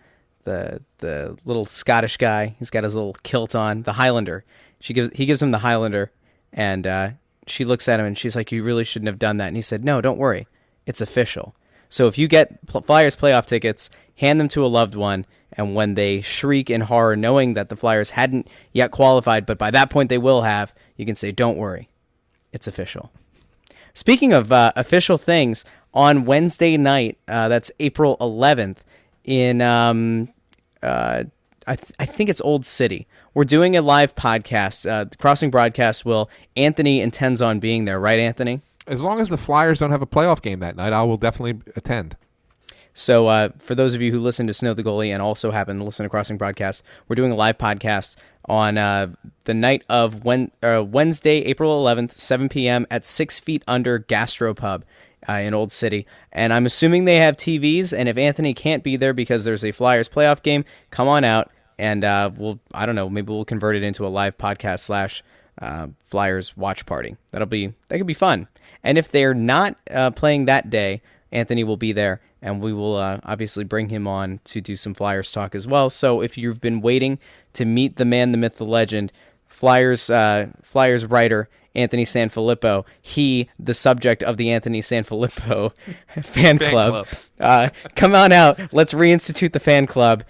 little Scottish guy. He's got his little kilt on, the Highlander. He gives him the Highlander, and she looks at him and she's like, "You really shouldn't have done that." And he said, "No, don't worry, it's official." So if you get Flyers playoff tickets, hand them to a loved one, and when they shriek in horror knowing that the Flyers hadn't yet qualified, but by that point they will have, you can say, "Don't worry, it's official." Speaking of official things, on Wednesday night, that's April 11th, in I think it's Old City, we're doing a live podcast. The Crossing Broadcast Anthony intends on being there, right, Anthony? As long as the Flyers don't have a playoff game that night, I will definitely attend. So for those of you who listen to Snow the Goalie and also happen to listen to Crossing Broadcast, we're doing a live podcast on the night of Wednesday, April 11th, 7 p.m. at 6 Feet Under Gastropub in Old City. And I'm assuming they have TVs, and if Anthony can't be there because there's a Flyers playoff game, come on out, and I don't know, maybe we'll convert it into a live podcast / Flyers watch party. That could be fun. And if they're not playing that day, Anthony will be there, and we will obviously bring him on to do some Flyers talk as well. So if you've been waiting to meet the man, the myth, the legend, Flyers writer Anthony SanFilippo, the subject of the Anthony SanFilippo fan club. Come on out. Let's reinstitute the fan club.